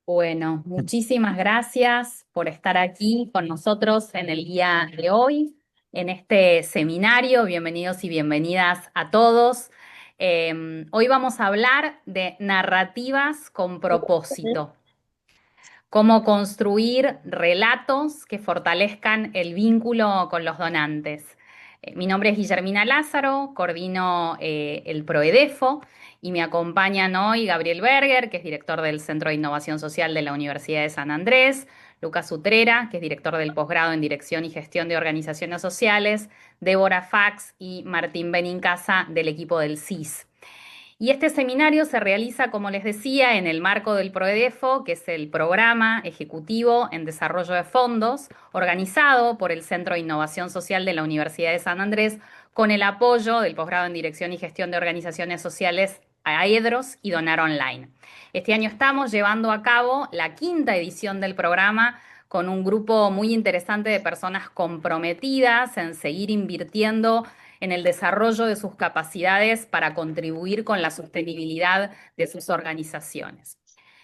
Bueno, muchísimas gracias por estar aquí con nosotros en el día de hoy, en este seminario. Bienvenidos y bienvenidas a todos. Hoy vamos a hablar de narrativas con propósito, cómo construir relatos que fortalezcan el vínculo con los donantes. Mi nombre es Guillermina Lázaro, coordino el Proedefo y me acompañan hoy Gabriel Berger, que es director del Centro de Innovación Social de la Universidad de San Andrés, Lucas Utrera, que es director del posgrado en Dirección y Gestión de Organizaciones Sociales, Débora Fax y Martín Benincasa del equipo del CIS. Y este seminario se realiza, como les decía, en el marco del PROEDEFO, que es el Programa Ejecutivo en Desarrollo de Fondos, organizado por el Centro de Innovación Social de la Universidad de San Andrés, con el apoyo del posgrado en Dirección y Gestión de Organizaciones Sociales a EDROS y Donar Online. Este año estamos llevando a cabo la quinta edición del programa con un grupo muy interesante de personas comprometidas en seguir invirtiendo en el desarrollo de sus capacidades para contribuir con la sostenibilidad de sus organizaciones.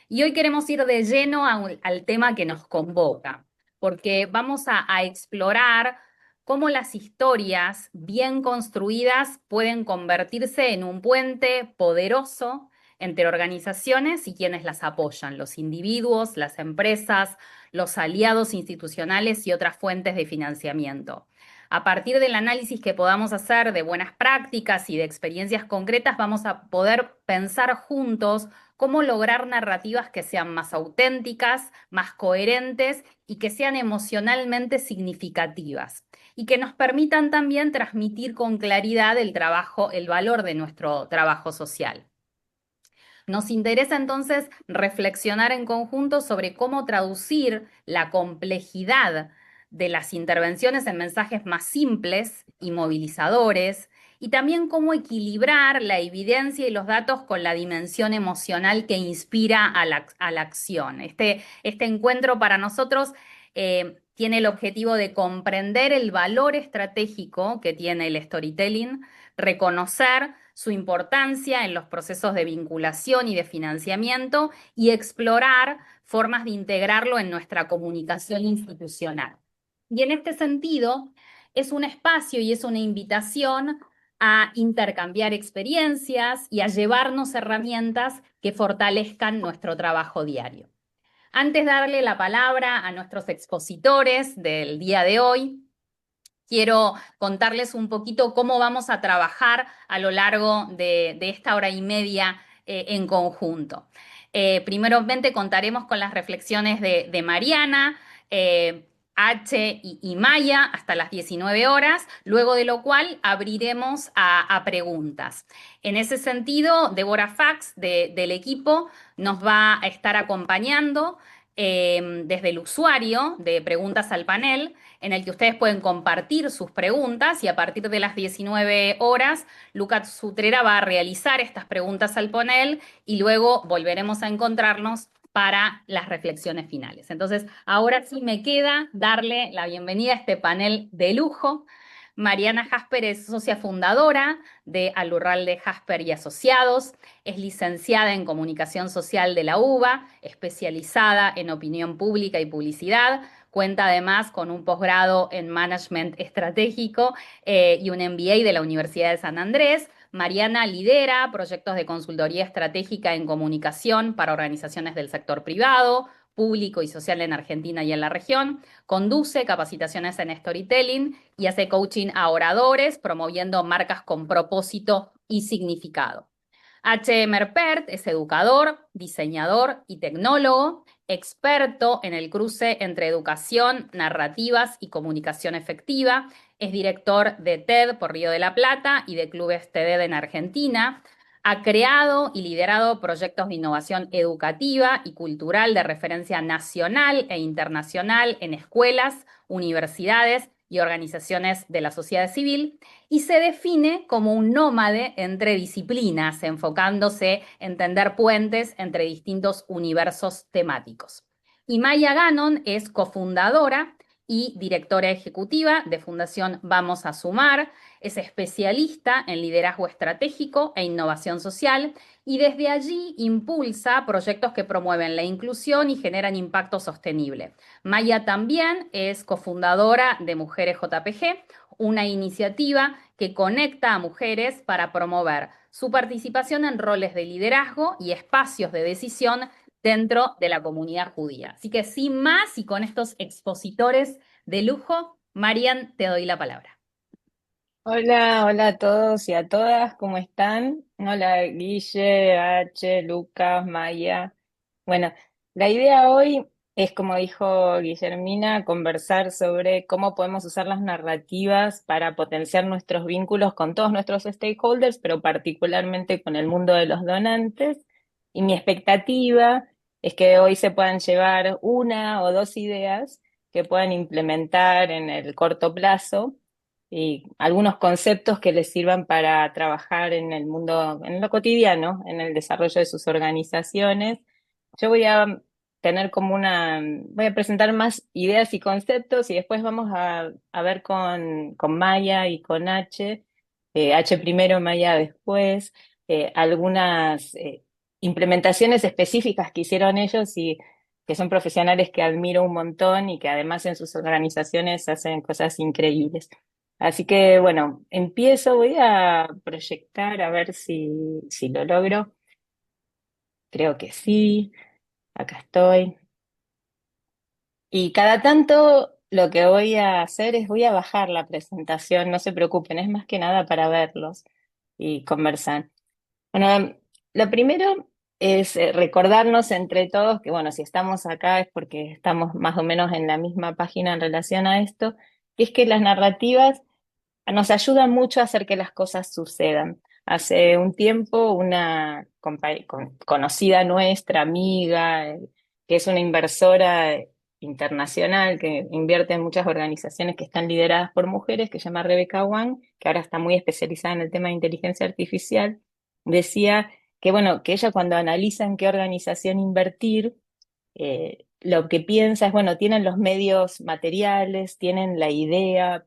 Y hoy queremos ir de lleno al tema que nos convoca, porque vamos a explorar cómo las historias bien construidas pueden convertirse en un puente poderoso entre organizaciones y quienes las apoyan, los individuos, las empresas, los aliados institucionales y otras fuentes de financiamiento. A partir del análisis que podamos hacer de buenas prácticas y de experiencias concretas, vamos a poder pensar juntos cómo lograr narrativas que sean más auténticas, más coherentes y que sean emocionalmente significativas y que nos permitan también transmitir con claridad el trabajo, el valor de nuestro trabajo social. Nos interesa entonces reflexionar en conjunto sobre cómo traducir la complejidad de las intervenciones en mensajes más simples y movilizadores, y también cómo equilibrar la evidencia y los datos con la dimensión emocional que inspira a la acción. Este encuentro para nosotros tiene el objetivo de comprender el valor estratégico que tiene el storytelling, reconocer su importancia en los procesos de vinculación y de financiamiento y explorar formas de integrarlo en nuestra comunicación institucional. Y en este sentido, es un espacio y es una invitación a intercambiar experiencias y a llevarnos herramientas que fortalezcan nuestro trabajo diario. Antes de darle la palabra a nuestros expositores del día de hoy, quiero contarles un poquito cómo vamos a trabajar a lo largo de esta hora y media en conjunto. Primeramente contaremos con las reflexiones de Mariana, H y Maya hasta las 19 horas, luego de lo cual abriremos a preguntas. En ese sentido, Débora Fax del equipo nos va a estar acompañando desde el usuario de Preguntas al Panel, en el que ustedes pueden compartir sus preguntas y a partir de las 19 horas, Lucas Sutrera va a realizar estas preguntas al panel y luego volveremos a encontrarnos para las reflexiones finales. Entonces, ahora sí me queda darle la bienvenida a este panel de lujo. Mariana Jasper es socia fundadora de Alurralde Jasper y Asociados, es licenciada en Comunicación Social de la UBA, especializada en opinión pública y publicidad, cuenta además con un posgrado en Management Estratégico y un MBA de la Universidad de San Andrés. Mariana lidera proyectos de consultoría estratégica en comunicación para organizaciones del sector privado, público y social en Argentina y en la región, conduce capacitaciones en storytelling y hace coaching a oradores, promoviendo marcas con propósito y significado. H. Merpert es educador, diseñador y tecnólogo, experto en el cruce entre educación, narrativas y comunicación efectiva. Es director de TED por Río de la Plata y de clubes TED en Argentina. Ha creado y liderado proyectos de innovación educativa y cultural de referencia nacional e internacional en escuelas, universidades y organizaciones de la sociedad civil, y se define como un nómade entre disciplinas, enfocándose en tender puentes entre distintos universos temáticos. Y Maya Gannon es cofundadora y directora ejecutiva de Fundación Vamos a Sumar. Es especialista en liderazgo estratégico e innovación social y desde allí impulsa proyectos que promueven la inclusión y generan impacto sostenible. Maya también es cofundadora de Mujeres JPG, una iniciativa que conecta a mujeres para promover su participación en roles de liderazgo y espacios de decisión dentro de la comunidad judía. Así que sin más y con estos expositores de lujo, Marian, te doy la palabra. Hola, hola a todos y a todas, ¿cómo están? Hola Guille, H, Lucas, Maya. Bueno, la idea hoy es, como dijo Guillermina, conversar sobre cómo podemos usar las narrativas para potenciar nuestros vínculos con todos nuestros stakeholders, pero particularmente con el mundo de los donantes. Y mi expectativa es que hoy se puedan llevar una o dos ideas que puedan implementar en el corto plazo y algunos conceptos que les sirvan para trabajar en el mundo, en lo cotidiano, en el desarrollo de sus organizaciones. Yo voy a tener como voy a presentar más ideas y conceptos y después vamos a ver con Maya y con H, H primero, Maya después, algunas implementaciones específicas que hicieron ellos y que son profesionales que admiro un montón y que además en sus organizaciones hacen cosas increíbles. Así que bueno, empiezo, voy a proyectar a ver si lo logro. Creo que sí, acá estoy. Y cada tanto lo que voy a hacer es voy a bajar la presentación, no se preocupen, es más que nada para verlos y conversar. Bueno, lo primero es recordarnos entre todos que, bueno, si estamos acá es porque estamos más o menos en la misma página en relación a esto, que es que las narrativas nos ayuda mucho a hacer que las cosas sucedan. Hace un tiempo una conocida nuestra, amiga, que es una inversora internacional que invierte en muchas organizaciones que están lideradas por mujeres, que se llama Rebecca Wang, que ahora está muy especializada en el tema de inteligencia artificial, decía que, bueno, que ella cuando analiza en qué organización invertir, lo que piensa es, bueno, tienen los medios materiales, tienen la idea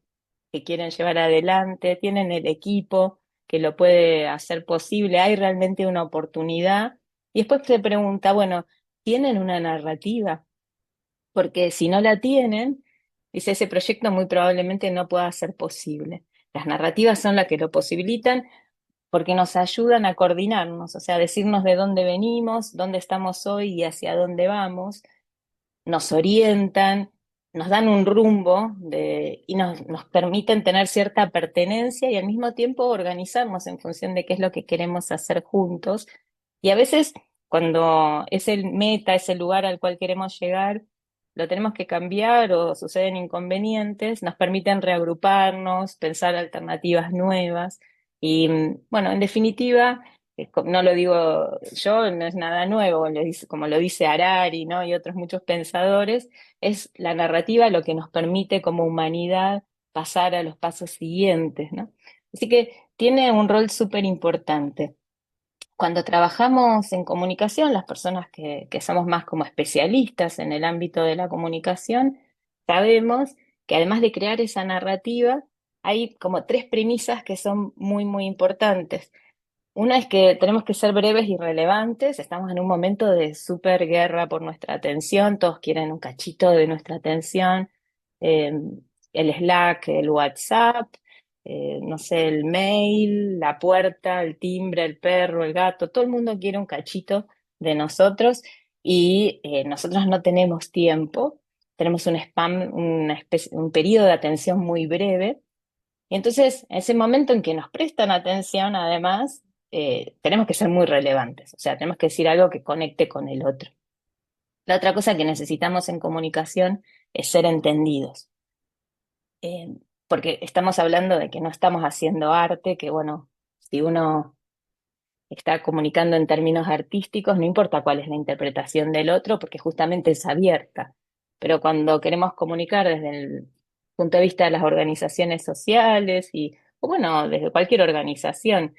que quieren llevar adelante, tienen el equipo que lo puede hacer posible, hay realmente una oportunidad. Y después se pregunta, bueno, ¿tienen una narrativa? Porque si no la tienen, dice, ese proyecto muy probablemente no pueda ser posible. Las narrativas son las que lo posibilitan porque nos ayudan a coordinarnos, o sea, a decirnos de dónde venimos, dónde estamos hoy y hacia dónde vamos, nos orientan, nos dan un rumbo y nos permiten tener cierta pertenencia y al mismo tiempo organizarnos en función de qué es lo que queremos hacer juntos. Y a veces cuando es el meta, es el lugar al cual queremos llegar, lo tenemos que cambiar o suceden inconvenientes, nos permiten reagruparnos, pensar alternativas nuevas. Y bueno, en definitiva, no lo digo yo, no es nada nuevo, como lo dice Harari, ¿no? Y otros muchos pensadores, es la narrativa lo que nos permite como humanidad pasar a los pasos siguientes, ¿no? Así que tiene un rol súper importante. Cuando trabajamos en comunicación, las personas que somos más como especialistas en el ámbito de la comunicación, sabemos que además de crear esa narrativa, hay como tres premisas que son muy, muy importantes. Una es que tenemos que ser breves y relevantes. Estamos en un momento de súper guerra por nuestra atención. Todos quieren un cachito de nuestra atención. Eh, el Slack, el WhatsApp, no sé, el mail, la puerta, el timbre, el perro, el gato. Todo el mundo quiere un cachito de nosotros y nosotros no tenemos tiempo. Tenemos un spam, un periodo de atención muy breve. Y entonces, en ese momento en que nos prestan atención, además, tenemos que ser muy relevantes, o sea, tenemos que decir algo que conecte con el otro. La otra cosa que necesitamos en comunicación es ser entendidos, porque estamos hablando de que no estamos haciendo arte, que bueno, si uno está comunicando en términos artísticos, no importa cuál es la interpretación del otro, porque justamente es abierta. Pero cuando queremos comunicar desde el punto de vista de las organizaciones sociales o bueno, desde cualquier organización,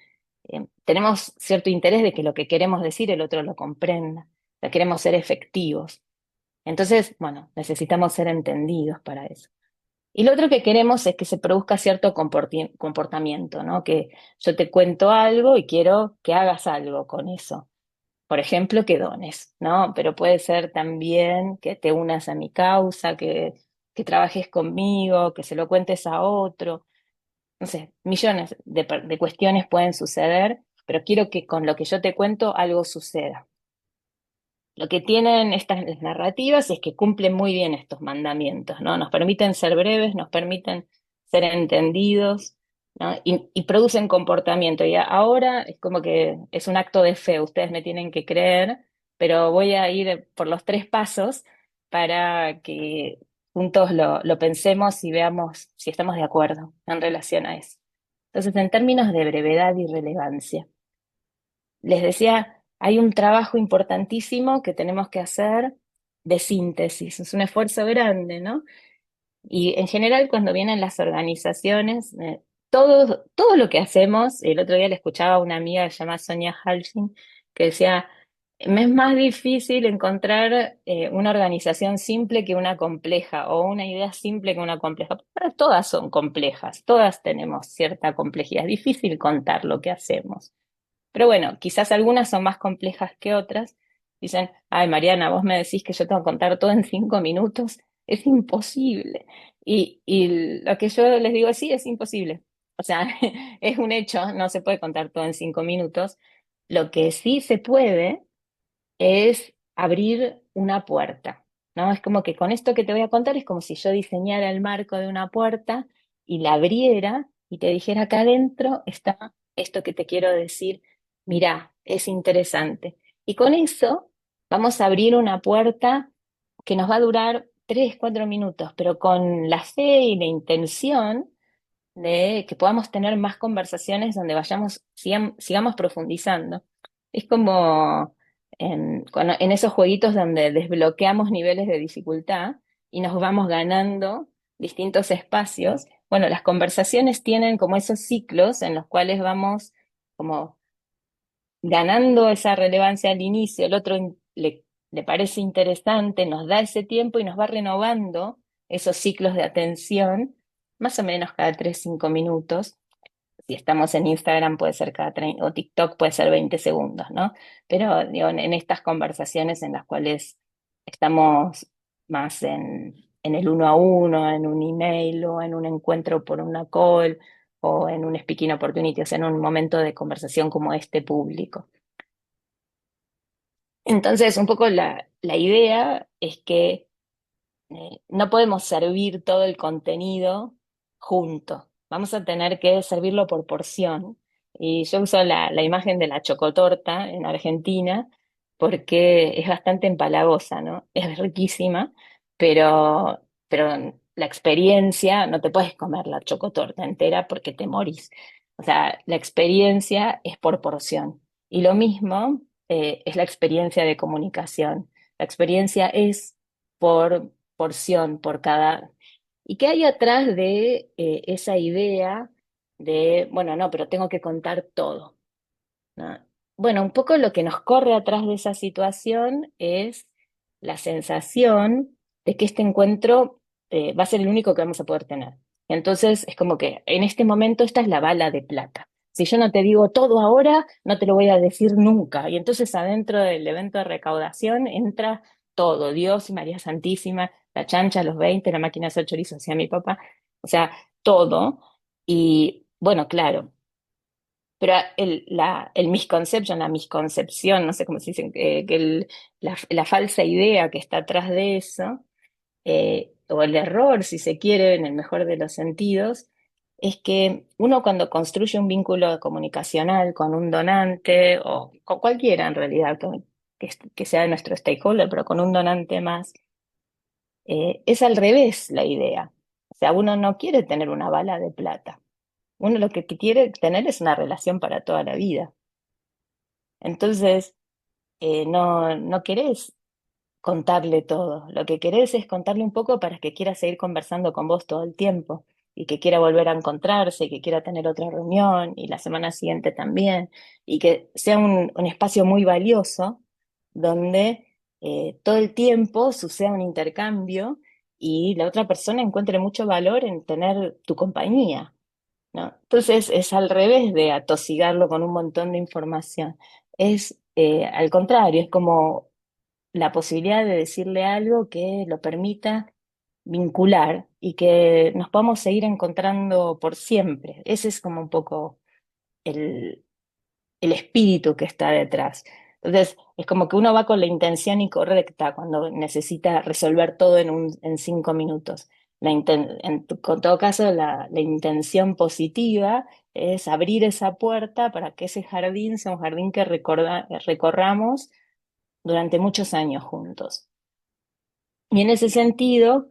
tenemos cierto interés de que lo que queremos decir el otro lo comprenda. O sea, queremos ser efectivos. Entonces, bueno, necesitamos ser entendidos para eso. Y lo otro que queremos es que se produzca cierto comportamiento, ¿no? Que yo te cuento algo y quiero que hagas algo con eso. Por ejemplo, que dones, ¿no? Pero puede ser también que te unas a mi causa, que trabajes conmigo, que se lo cuentes a otro. No sé, millones de cuestiones pueden suceder, pero quiero que con lo que yo te cuento algo suceda. Lo que tienen estas narrativas es que cumplen muy bien estos mandamientos, ¿no? Nos permiten ser breves, nos permiten ser entendidos, ¿no? Y producen comportamiento. Y ahora es como que es un acto de fe, ustedes me tienen que creer, pero voy a ir por los tres pasos para que juntos lo pensemos y veamos si estamos de acuerdo en relación a eso. Entonces, en términos de brevedad y relevancia les decía, hay un trabajo importantísimo que tenemos que hacer de síntesis. Es un esfuerzo grande, ¿no? Y en general, cuando vienen las organizaciones, todo lo que hacemos, el otro día le escuchaba a una amiga que se llama Sonia Halshin, que decía, me es más difícil encontrar una organización simple que una compleja, o una idea simple que una compleja. Pero todas son complejas, todas tenemos cierta complejidad. Es difícil contar lo que hacemos. Pero bueno, quizás algunas son más complejas que otras. Dicen, ay, Mariana, vos me decís que yo tengo que contar todo en 5 minutos. Es imposible. Y lo que yo les digo, sí, es imposible. O sea, es un hecho, no se puede contar todo en 5 minutos. Lo que sí se puede es abrir una puerta, ¿no? Es como que con esto que te voy a contar es como si yo diseñara el marco de una puerta y la abriera y te dijera acá adentro está esto que te quiero decir, mirá, es interesante. Y con eso vamos a abrir una puerta que nos va a durar 3, 4 minutos, pero con la fe y la intención de que podamos tener más conversaciones donde sigamos profundizando. Es como en esos jueguitos donde desbloqueamos niveles de dificultad y nos vamos ganando distintos espacios. Bueno, las conversaciones tienen como esos ciclos en los cuales vamos como ganando esa relevancia al inicio, el otro le parece interesante, nos da ese tiempo y nos va renovando esos ciclos de atención, más o menos cada 3, 5 minutos. Si estamos en Instagram puede ser cada 30, o TikTok puede ser 20 segundos, ¿no? Pero digo, en estas conversaciones en las cuales estamos más en el uno a uno, en un email o en un encuentro por una call o en un speaking opportunity, o sea, en un momento de conversación como este público. Entonces, un poco la idea es que no podemos servir todo el contenido junto. Vamos a tener que servirlo por porción. Y yo uso la imagen de la chocotorta en Argentina porque es bastante empalagosa, ¿no? Es riquísima, pero la experiencia, no te puedes comer la chocotorta entera porque te morís. O sea, la experiencia es por porción. Y lo mismo es la experiencia de comunicación. La experiencia es por porción, por cada... ¿Y qué hay atrás de esa idea de, bueno, no, pero tengo que contar todo, ¿no? Bueno, un poco lo que nos corre atrás de esa situación es la sensación de que este encuentro va a ser el único que vamos a poder tener. Entonces, es como que en este momento esta es la bala de plata. Si yo no te digo todo ahora, no te lo voy a decir nunca. Y entonces adentro del evento de recaudación entra todo, Dios y María Santísima, la chancha, los 20, la máquina de hacer chorizo, decía mi papá, o sea, todo. Y bueno, claro, pero el misconception, la misconcepción, no sé cómo se dice, la falsa idea que está atrás de eso, o el error, si se quiere, en el mejor de los sentidos, es que uno cuando construye un vínculo comunicacional con un donante, o con cualquiera en realidad, que sea nuestro stakeholder, pero con un donante más, es al revés la idea. O sea, uno no quiere tener una bala de plata. Uno lo que quiere tener es una relación para toda la vida. Entonces, no querés contarle todo. Lo que querés es contarle un poco para que quiera seguir conversando con vos todo el tiempo y que quiera volver a encontrarse, y que quiera tener otra reunión y la semana siguiente también, y que sea un espacio muy valioso donde todo el tiempo suceda un intercambio y la otra persona encuentre mucho valor en tener tu compañía, ¿no? Entonces es al revés de atosigarlo con un montón de información. Es al contrario, es como la posibilidad de decirle algo que lo permita vincular y que nos podamos seguir encontrando por siempre. Ese es como un poco el, el espíritu que está detrás. Entonces, es como que uno va con la intención incorrecta cuando necesita resolver todo en 5 minutos. Con todo caso, la intención positiva es abrir esa puerta para que ese jardín sea un jardín que recorramos durante muchos años juntos. Y en ese sentido,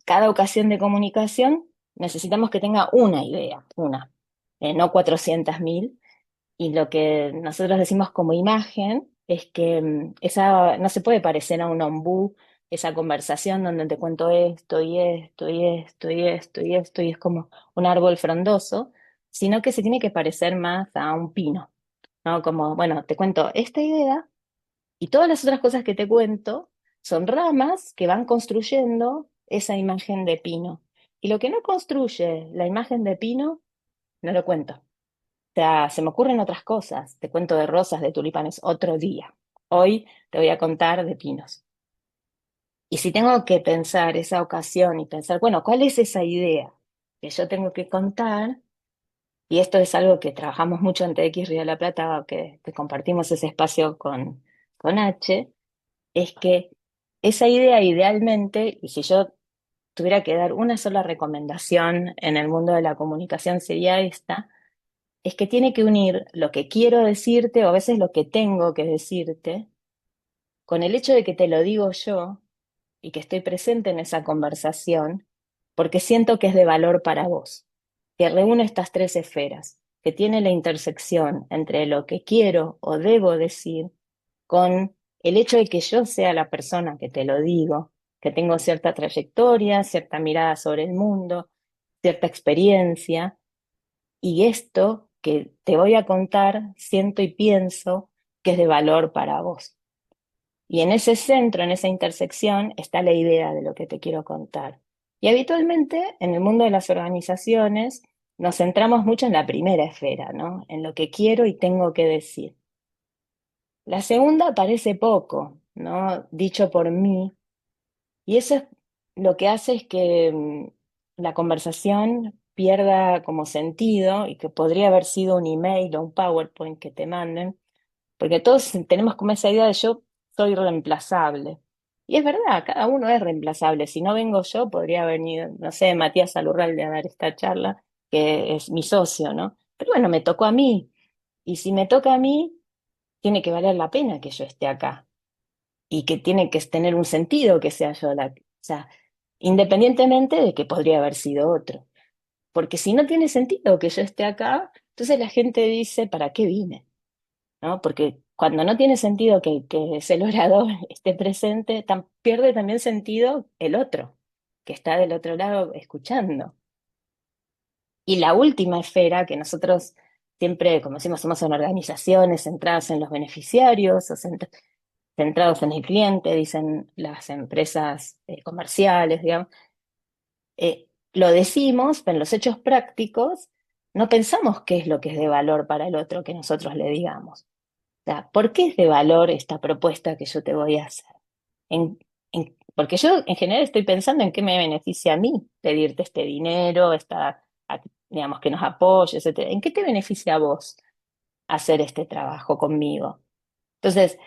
cada ocasión de comunicación necesitamos que tenga una idea, no 400.000. Y lo que nosotros decimos como imagen es que esa no se puede parecer a un ombú, esa conversación donde te cuento esto y esto y esto y esto y esto, y es como un árbol frondoso, sino que se tiene que parecer más a un pino, ¿no? Como, bueno, te cuento esta idea y todas las otras cosas que te cuento son ramas que van construyendo esa imagen de pino. Y lo que no construye la imagen de pino, no lo cuento. O sea, se me ocurren otras cosas. Te cuento de rosas, de tulipanes otro día. Hoy te voy a contar de pinos. Y si tengo que pensar esa ocasión y pensar, bueno, ¿cuál es esa idea que yo tengo que contar? Y esto es algo que trabajamos mucho en TX Río de la Plata, que compartimos ese espacio con H, es que esa idea idealmente, y si yo tuviera que dar una sola recomendación en el mundo de la comunicación sería esta, es que tiene que unir lo que quiero decirte o a veces lo que tengo que decirte con el hecho de que te lo digo yo y que estoy presente en esa conversación porque siento que es de valor para vos, que reúne estas tres esferas, que tiene la intersección entre lo que quiero o debo decir con el hecho de que yo sea la persona que te lo digo, que tengo cierta trayectoria, cierta mirada sobre el mundo, cierta experiencia, y esto que te voy a contar, siento y pienso que es de valor para vos. Y en ese centro, en esa intersección, está la idea de lo que te quiero contar. Y habitualmente en el mundo de las organizaciones nos centramos mucho en la primera esfera, ¿no? En lo que quiero y tengo que decir. La segunda parece poco, ¿no? Dicho por mí. Y eso es lo que hace es que la conversación pierda como sentido y que podría haber sido un email o un PowerPoint que te manden, porque todos tenemos como esa idea de yo soy reemplazable. Y es verdad, cada uno es reemplazable. Si no vengo yo, podría venir, no sé, Matías Alurralde a dar esta charla, que es mi socio, ¿no? Pero bueno, me tocó a mí. Y si me toca a mí, tiene que valer la pena que yo esté acá y que tiene que tener un sentido que sea yo la... O sea, independientemente de que podría haber sido otro. Porque si no tiene sentido que yo esté acá, entonces la gente dice, ¿para qué vine? ¿No? Porque cuando no tiene sentido que ese orador esté presente, pierde también sentido el otro, que está del otro lado escuchando. Y la última esfera que nosotros siempre, como decimos, somos en organizaciones centradas en los beneficiarios o centrados en el cliente, dicen las empresas comerciales, digamos. Lo decimos, pero en los hechos prácticos no pensamos qué es lo que es de valor para el otro que nosotros le digamos. O sea, ¿por qué es de valor esta propuesta que yo te voy a hacer? Porque yo en general estoy pensando en qué me beneficia a mí pedirte este dinero, digamos, que nos apoyes, etcétera. ¿En qué te beneficia a vos hacer este trabajo conmigo? Entonces,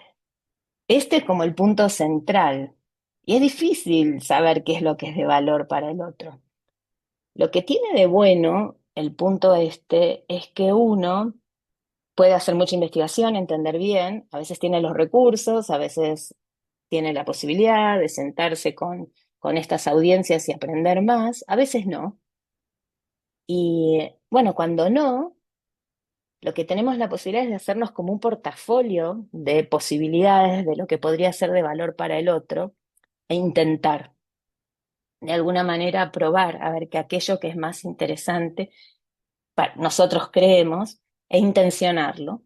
este es como el punto central. Y es difícil saber qué es lo que es de valor para el otro. Lo que tiene de bueno el punto este es que uno puede hacer mucha investigación, entender bien, a veces tiene los recursos, a veces tiene la posibilidad de sentarse con estas audiencias y aprender más, a veces no. Y bueno, cuando no, lo que tenemos la posibilidad es de hacernos como un portafolio de posibilidades de lo que podría ser de valor para el otro e intentar de alguna manera probar a ver que aquello que es más interesante nosotros creemos e intencionarlo.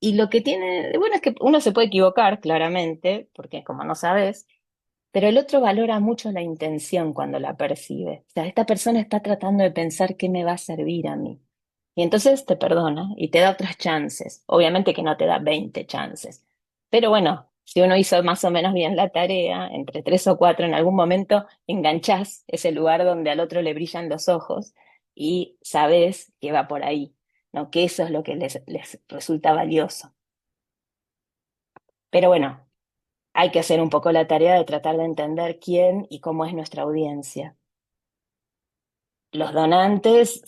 Y lo que tiene de bueno es que uno se puede equivocar, claramente, porque como no sabes, pero el otro valora mucho la intención cuando la percibe. O sea, esta persona está tratando de pensar qué me va a servir a mí. Y entonces te perdona y te da otras chances. Obviamente que no te da 20 chances. Pero bueno, si uno hizo más o menos bien la tarea, entre tres o cuatro, en algún momento enganchás ese lugar donde al otro le brillan los ojos y sabes que va por ahí, ¿no? Que eso es lo que les resulta valioso. Pero bueno, hay que hacer un poco la tarea de tratar de entender quién y cómo es nuestra audiencia. Los donantes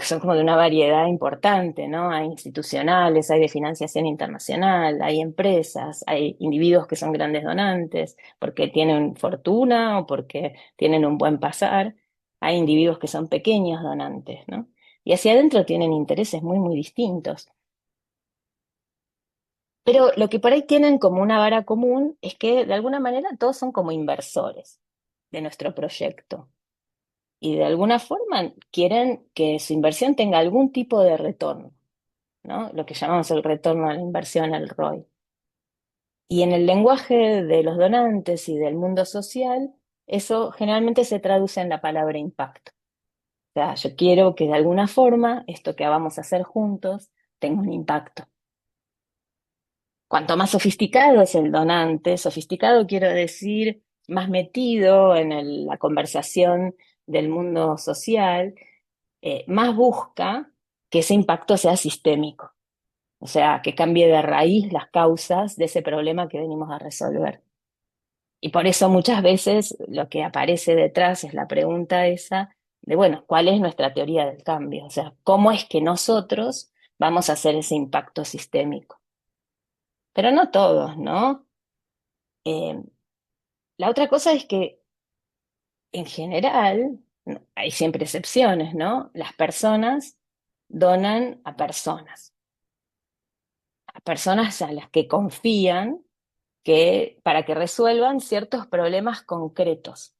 son como de una variedad importante, ¿no? Hay institucionales, hay de financiación internacional, hay empresas, hay individuos que son grandes donantes porque tienen fortuna o porque tienen un buen pasar. Hay individuos que son pequeños donantes, ¿no? Y hacia adentro tienen intereses muy, muy distintos. Pero lo que por ahí tienen como una vara común es que de alguna manera todos son como inversores de nuestro proyecto y de alguna forma quieren que su inversión tenga algún tipo de retorno, ¿no? Lo que llamamos el retorno a la inversión, el ROI. Y en el lenguaje de los donantes y del mundo social, eso generalmente se traduce en la palabra impacto. O sea, yo quiero que de alguna forma esto que vamos a hacer juntos tenga un impacto. Cuanto más sofisticado es el donante, sofisticado quiero decir más metido en la conversación del mundo social, más busca que ese impacto sea sistémico, o sea, que cambie de raíz las causas de ese problema que venimos a resolver. Y por eso muchas veces lo que aparece detrás es la pregunta esa de, bueno, ¿cuál es nuestra teoría del cambio? O sea, ¿cómo es que nosotros vamos a hacer ese impacto sistémico? Pero no todos, ¿no? Eh, la otra cosa es que en general, hay siempre excepciones, ¿no? Las personas donan a personas a las que confían que, para que resuelvan ciertos problemas concretos.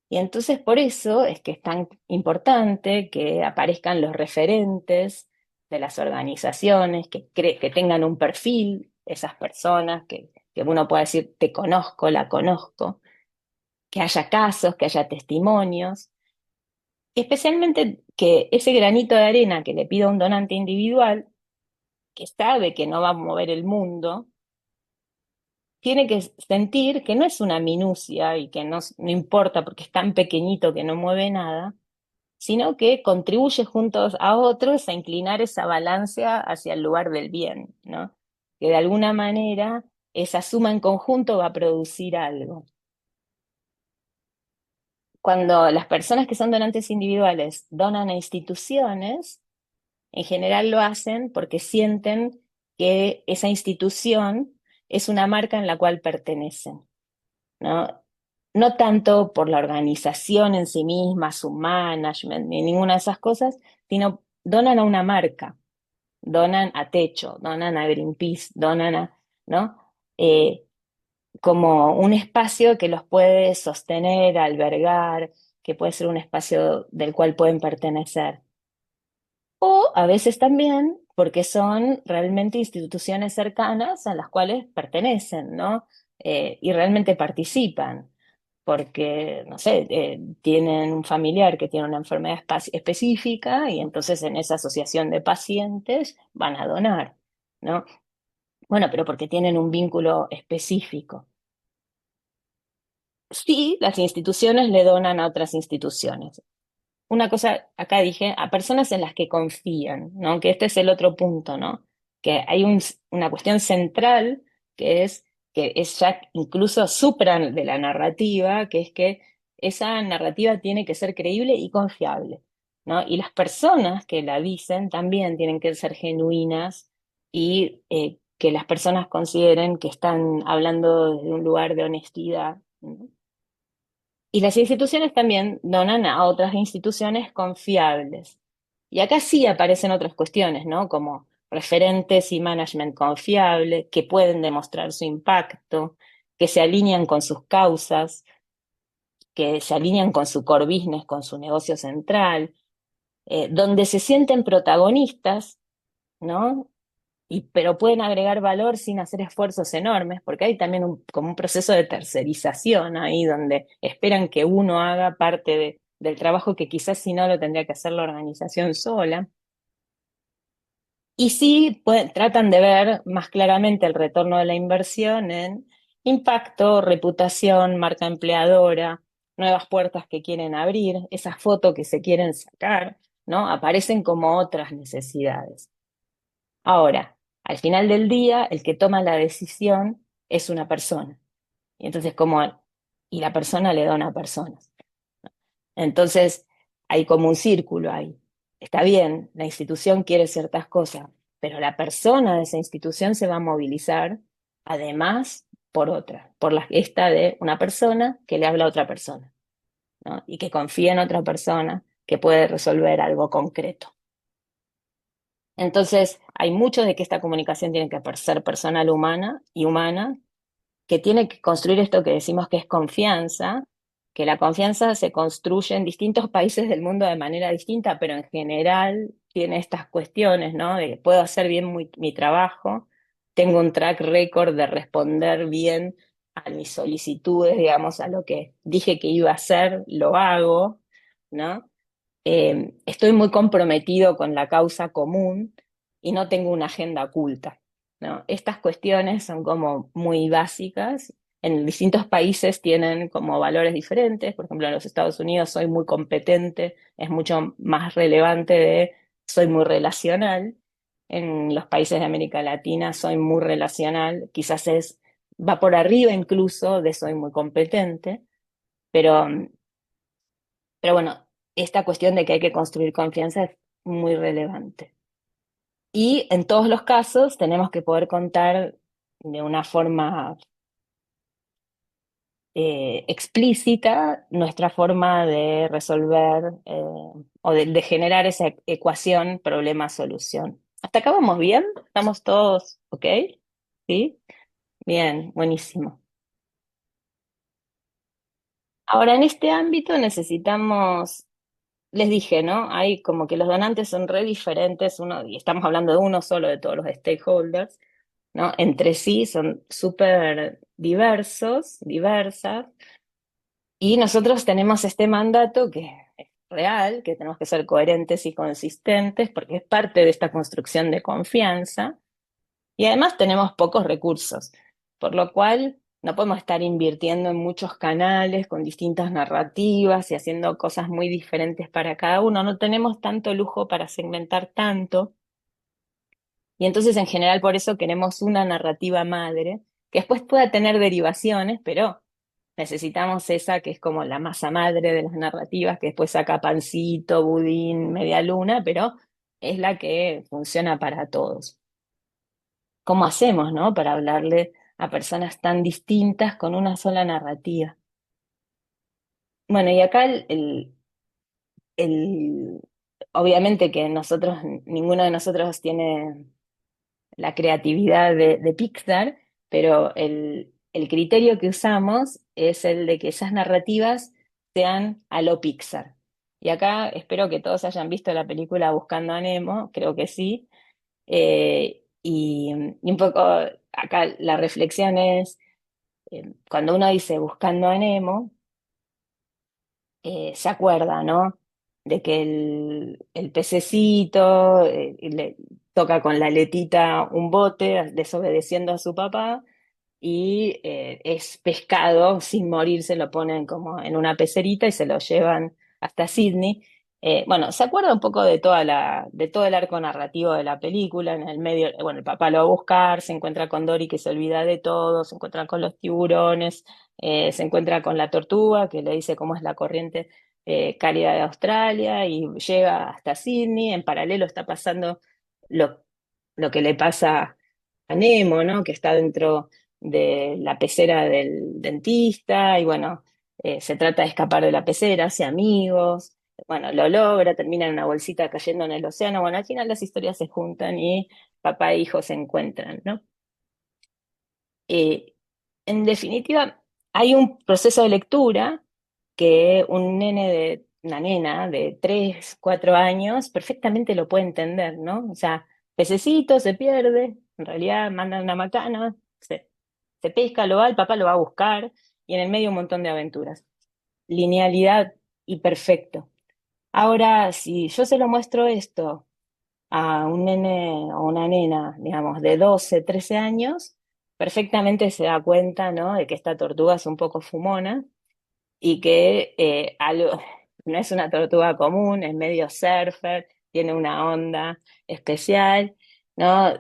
Y entonces por eso es que es tan importante que aparezcan los referentes de las organizaciones, que tengan un perfil, esas personas, que uno pueda decir, te conozco, la conozco, que haya casos, que haya testimonios. Especialmente que ese granito de arena que le pido a un donante individual, que sabe que no va a mover el mundo, tiene que sentir que no es una minucia y que no importa porque es tan pequeñito que no mueve nada, sino que contribuye juntos a otros a inclinar esa balanza hacia el lugar del bien, ¿no? Que de alguna manera esa suma en conjunto va a producir algo. Cuando las personas que son donantes individuales donan a instituciones, en general lo hacen porque sienten que esa institución es una marca en la cual pertenecen, ¿no? No tanto por la organización en sí misma, su management, ni ninguna de esas cosas, sino donan a una marca, donan a Techo, donan a Greenpeace, ¿no? Como un espacio que los puede sostener, albergar, que puede ser un espacio del cual pueden pertenecer. O a veces también porque son realmente instituciones cercanas a las cuales pertenecen, ¿no? Y realmente participan, porque, no sé, tienen un familiar que tiene una enfermedad específica y entonces en esa asociación de pacientes van a donar, ¿no? Bueno, pero porque tienen un vínculo específico. Sí, las instituciones le donan a otras instituciones. Una cosa, acá dije, a personas en las que confían, ¿no? Que este es el otro punto, ¿no? Que hay una cuestión central que es ya incluso supra de la narrativa, que es que esa narrativa tiene que ser creíble y confiable, ¿no? Y las personas que la dicen también tienen que ser genuinas y que las personas consideren que están hablando desde un lugar de honestidad, ¿no? Y las instituciones también donan a otras instituciones confiables. Y acá sí aparecen otras cuestiones, ¿no? Como referentes y management confiable, que pueden demostrar su impacto, que se alinean con sus causas, que se alinean con su core business, con su negocio central, donde se sienten protagonistas, ¿no? pero pueden agregar valor sin hacer esfuerzos enormes, porque hay también como un proceso de tercerización ahí donde esperan que uno haga parte del trabajo que quizás si no lo tendría que hacer la organización sola. Y sí tratan de ver más claramente el retorno de la inversión en impacto, reputación, marca empleadora, nuevas puertas que quieren abrir, esas fotos que se quieren sacar, ¿no? Aparecen como otras necesidades. Ahora, al final del día, el que toma la decisión es una persona. Y entonces, y la persona le da a una persona. Entonces, hay como un círculo ahí. Está bien, la institución quiere ciertas cosas, pero la persona de esa institución se va a movilizar, además, por otra, por la gesta de una persona que le habla a otra persona, ¿no? Y que confía en otra persona que puede resolver algo concreto. Entonces, hay mucho de que esta comunicación tiene que ser personal humana y humana, que tiene que construir esto que decimos que es confianza, que la confianza se construye en distintos países del mundo de manera distinta, pero en general tiene estas cuestiones, ¿no? De puedo hacer bien mi trabajo, tengo un track record de responder bien a mis solicitudes, digamos, a lo que dije que iba a hacer, lo hago, ¿no? Estoy muy comprometido con la causa común y no tengo una agenda oculta, ¿no? Estas cuestiones son como muy básicas. En distintos países tienen como valores diferentes. Por ejemplo, en los Estados Unidos soy muy competente, es mucho más relevante de soy muy relacional. En los países de América Latina soy muy relacional, quizás va por arriba incluso de soy muy competente, pero bueno, esta cuestión de que hay que construir confianza es muy relevante. Y en todos los casos tenemos que poder contar de una forma explícita nuestra forma de resolver o de generar esa ecuación problema-solución. ¿Hasta acá vamos bien? ¿Estamos todos ok? ¿Sí? Bien, buenísimo. Ahora, en este ámbito necesitamos. Les dije, ¿no? Hay como que los donantes son re diferentes, y estamos hablando de uno solo de todos los stakeholders, ¿no? Entre sí son súper diversos, diversas, y nosotros tenemos este mandato que es real, que tenemos que ser coherentes y consistentes, porque es parte de esta construcción de confianza, y además tenemos pocos recursos, por lo cual no podemos estar invirtiendo en muchos canales con distintas narrativas y haciendo cosas muy diferentes para cada uno. No tenemos tanto lujo para segmentar tanto. Y entonces en general por eso queremos una narrativa madre, que después pueda tener derivaciones, pero necesitamos esa que es como la masa madre de las narrativas, que después saca pancito, budín, media luna, pero es la que funciona para todos. ¿Cómo hacemos, no? Para hablarle a personas tan distintas con una sola narrativa. Bueno, y acá el- obviamente que nosotros, ninguno de nosotros tiene la creatividad de Pixar, pero el criterio que usamos es el de que esas narrativas sean a lo Pixar. Y acá espero que todos hayan visto la película Buscando a Nemo, creo que sí. Y un poco acá la reflexión es, cuando uno dice Buscando a Nemo, se acuerda, ¿no? De que el pececito le toca con la aletita un bote, desobedeciendo a su papá, y es pescado sin morir, se lo ponen como en una pecerita y se lo llevan hasta Sydney. Bueno, se acuerda un poco de todo el arco narrativo de la película. En el medio, bueno, el papá lo va a buscar, se encuentra con Dory que se olvida de todo, se encuentra con los tiburones, se encuentra con la tortuga que le dice cómo es la corriente cálida de Australia y llega hasta Sydney. En paralelo está pasando lo, lo que le pasa a Nemo, ¿no? Que está dentro de la pecera del dentista y bueno, se trata de escapar de la pecera, hace amigos, bueno, lo logra, termina en una bolsita cayendo en el océano, bueno, al final las historias se juntan y papá e hijo se encuentran, ¿no? Eh, en definitiva, hay un proceso de lectura que una nena de 3 4 años perfectamente lo puede entender, ¿no? O sea, pececito se pierde, en realidad mandan una macana, se pesca, lo va, el papá lo va a buscar, y en el medio un montón de aventuras. Linealidad y perfecto. Ahora, si yo se lo muestro esto a un nene o una nena, digamos, de 12 13 años, perfectamente se da cuenta, ¿no? De que esta tortuga es un poco fumona y que no es una tortuga común, es medio surfer, tiene una onda especial, ¿no?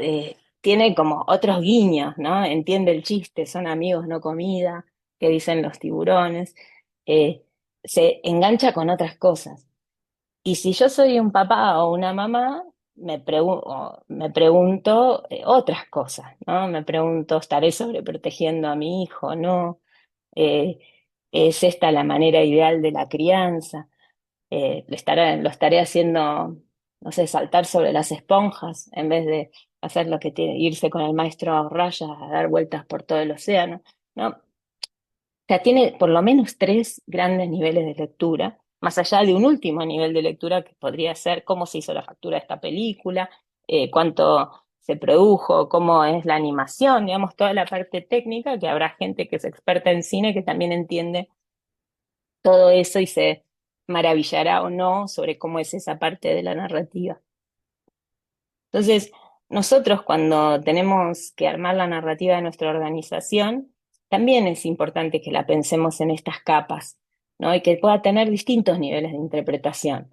Tiene como otros guiños, ¿no? Entiende el chiste, son amigos, no comida, que dicen los tiburones. Eh, Se engancha con otras cosas. Y si yo soy un papá o una mamá, me pregunto otras cosas, ¿no? Me pregunto, ¿estaré sobreprotegiendo a mi hijo? ¿No? Eh, ¿Es esta la manera ideal de la crianza? Lo estaré haciendo, no sé, saltar sobre las esponjas en vez de hacer lo que tiene, irse con el maestro a rayas a dar vueltas por todo el océano, ¿no? Sea, tiene por lo menos tres grandes niveles de lectura, más allá de un último nivel de lectura que podría ser cómo se hizo la factura de esta película, cuánto se produjo, cómo es la animación, digamos, toda la parte técnica, que habrá gente que es experta en cine que también entiende todo eso y se maravillará o no sobre cómo es esa parte de la narrativa. Entonces, nosotros cuando tenemos que armar la narrativa de nuestra organización, también es importante que la pensemos en estas capas, ¿no? Y que pueda tener distintos niveles de interpretación.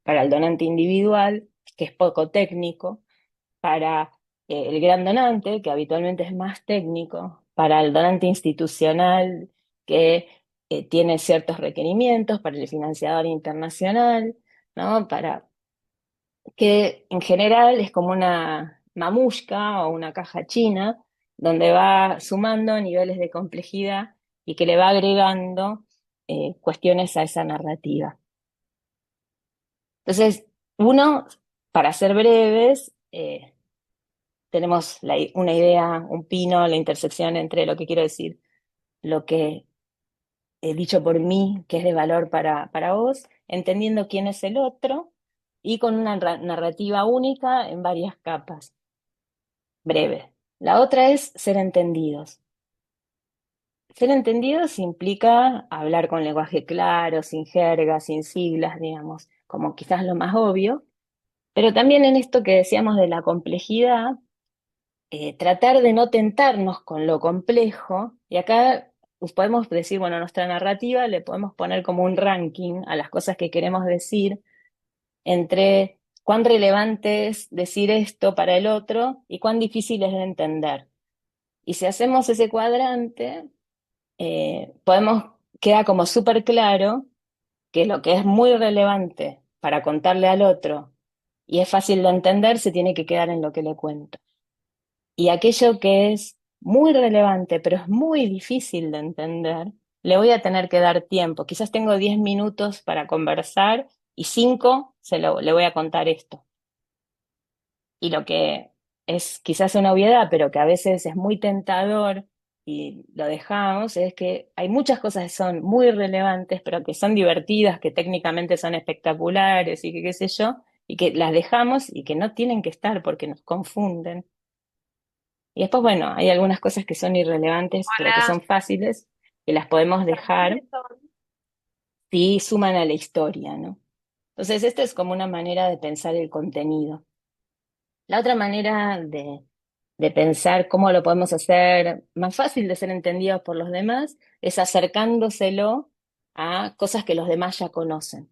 Para el donante individual, que es poco técnico, para el gran donante, que habitualmente es más técnico, para el donante institucional, que tiene ciertos requerimientos, para el financiador internacional, ¿no? Para que en general es como una mamushka o una caja china, donde va sumando niveles de complejidad y que le va agregando cuestiones a esa narrativa. Entonces, uno, para ser breves, tenemos una idea, un pino, la intersección entre lo que quiero decir, lo que he dicho por mí, que es de valor para vos, entendiendo quién es el otro y con una narrativa única en varias capas. Breve. La otra es ser entendidos. Ser entendidos implica hablar con lenguaje claro, sin jerga, sin siglas, digamos, como quizás lo más obvio, pero también en esto que decíamos de la complejidad, tratar de no tentarnos con lo complejo, y acá pues, podemos decir, bueno, nuestra narrativa le podemos poner como un ranking a las cosas que queremos decir entre cuán relevante es decir esto para el otro y cuán difícil es de entender. Y si hacemos ese cuadrante, queda como súper claro que lo que es muy relevante para contarle al otro y es fácil de entender se tiene que quedar en lo que le cuento. Y aquello que es muy relevante, pero es muy difícil de entender, le voy a tener que dar tiempo. Quizás tengo 10 minutos para conversar y 5 le voy a contar esto. Y lo que es quizás una obviedad, pero que a veces es muy tentador y lo dejamos, es que hay muchas cosas que son muy relevantes, pero que son divertidas, que técnicamente son espectaculares y que qué sé yo, y que las dejamos y que no tienen que estar porque nos confunden. Y después, bueno, hay algunas cosas que son irrelevantes, pero que Hola. son fáciles, que las podemos dejar si suman a la historia, ¿no? Entonces, esta es como una manera de pensar el contenido. La otra manera de pensar cómo lo podemos hacer más fácil de ser entendidos por los demás es acercándoselo a cosas que los demás ya conocen,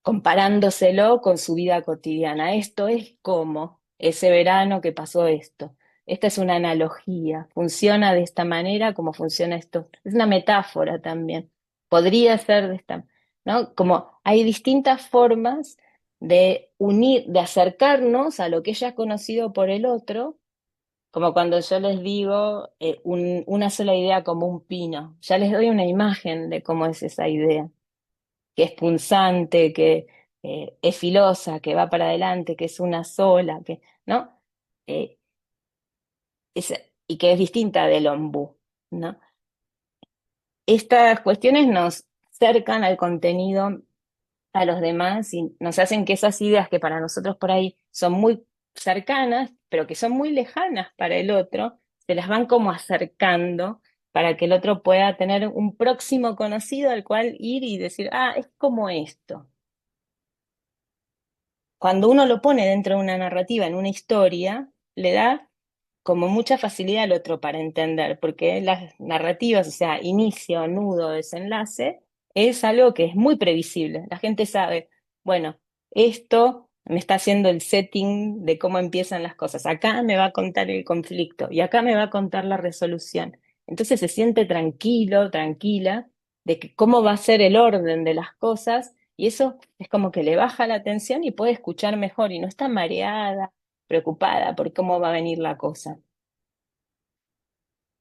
comparándoselo con su vida cotidiana. Esto es como ese verano que pasó esto. Esta es una analogía, funciona de esta manera como funciona esto. Es una metáfora también. Podría ser de esta, ¿no? Como hay distintas formas de unir, de acercarnos a lo que ya es conocido por el otro, como cuando yo les digo una sola idea como un pino. Ya les doy una imagen de cómo es esa idea que es punzante, que es filosa, que va para adelante, que es una sola, que, ¿no? Eh, es- y que es distinta del ombú, ¿no? Estas cuestiones nos acercan al contenido a los demás y nos hacen que esas ideas que para nosotros por ahí son muy cercanas, pero que son muy lejanas para el otro, se las van como acercando para que el otro pueda tener un próximo conocido al cual ir y decir, ah, es como esto. Cuando uno lo pone dentro de una narrativa, en una historia, le da como mucha facilidad al otro para entender, porque las narrativas, o sea, inicio, nudo, desenlace, es algo que es muy previsible. La gente sabe, bueno, esto me está haciendo el setting de cómo empiezan las cosas. Acá me va a contar el conflicto y acá me va a contar la resolución. Entonces se siente tranquilo, tranquila, de que cómo va a ser el orden de las cosas y eso es como que le baja la tensión y puede escuchar mejor y no está mareada, preocupada por cómo va a venir la cosa.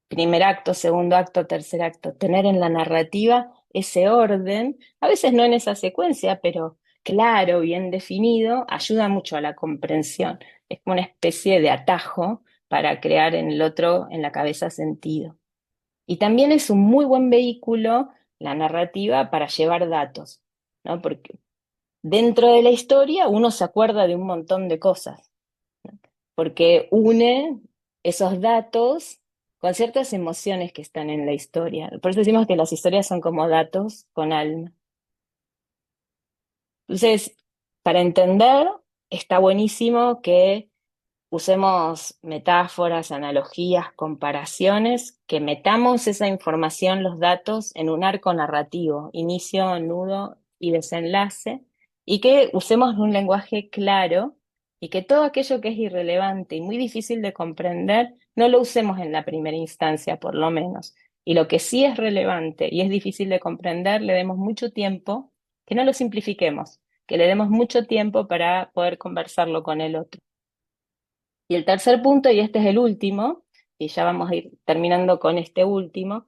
Primer acto, segundo acto, tercer acto, tener en la narrativa ese orden, a veces no en esa secuencia, pero claro, bien definido, ayuda mucho a la comprensión. Es como una especie de atajo para crear en el otro, en la cabeza, sentido. Y también es un muy buen vehículo la narrativa para llevar datos, ¿no? Porque dentro de la historia uno se acuerda de un montón de cosas, ¿no? Porque une esos datos con ciertas emociones que están en la historia. Por eso decimos que las historias son como datos con alma. Entonces, para entender, está buenísimo que usemos metáforas, analogías, comparaciones, que metamos esa información, los datos, en un arco narrativo, inicio, nudo y desenlace, y que usemos un lenguaje claro y que todo aquello que es irrelevante y muy difícil de comprender, no lo usemos en la primera instancia, por lo menos. Y lo que sí es relevante y es difícil de comprender, le demos mucho tiempo, que no lo simplifiquemos, que le demos mucho tiempo para poder conversarlo con el otro. Y el tercer punto, y este es el último, y ya vamos a ir terminando con este último,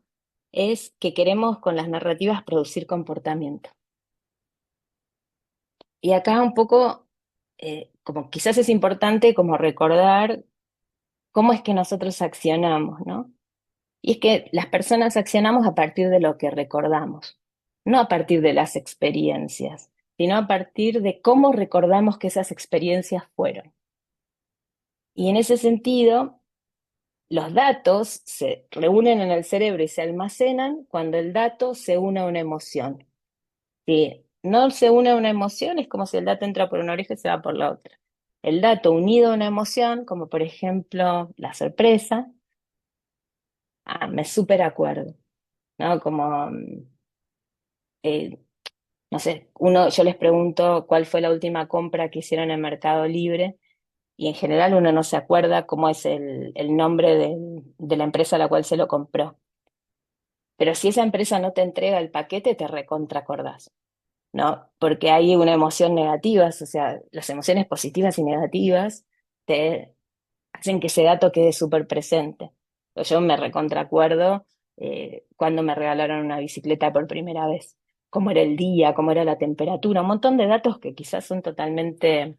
es que queremos con las narrativas producir comportamiento. Y acá un poco, como quizás es importante como recordar cómo es que nosotros accionamos, ¿no? Y es que las personas accionamos a partir de lo que recordamos, no a partir de las experiencias, sino a partir de cómo recordamos que esas experiencias fueron. Y en ese sentido, los datos se reúnen en el cerebro y se almacenan cuando el dato se une a una emoción. Si no se une a una emoción, es como si el dato entra por una oreja y se va por la otra. El dato unido a una emoción, como por ejemplo la sorpresa, me súper acuerdo, ¿no? Como, eh, no sé, yo les pregunto cuál fue la última compra que hicieron en Mercado Libre y en general uno no se acuerda cómo es el nombre de la empresa a la cual se lo compró. Pero si esa empresa no te entrega el paquete, te recontracordás, ¿no? Porque hay una emoción negativa, o sea, las emociones positivas y negativas te hacen que ese dato quede súper presente. Yo me recontracuerdo cuando me regalaron una bicicleta por primera vez, cómo era el día, cómo era la temperatura, un montón de datos que quizás son totalmente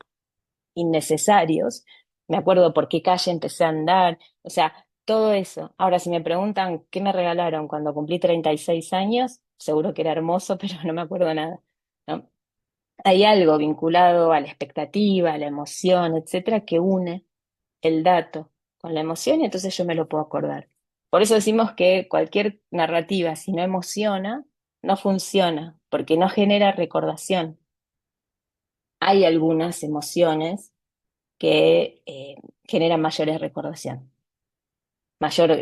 innecesarios. Me acuerdo por qué calle empecé a andar, o sea, todo eso. Ahora, si me preguntan qué me regalaron cuando cumplí 36 años, seguro que era hermoso, pero no me acuerdo nada, ¿no? Hay algo vinculado a la expectativa, a la emoción, etcétera, que une el dato con la emoción y entonces yo me lo puedo acordar. Por eso decimos que cualquier narrativa, si no emociona, no funciona, porque no genera recordación. Hay algunas emociones que generan mayores recordación, mayor,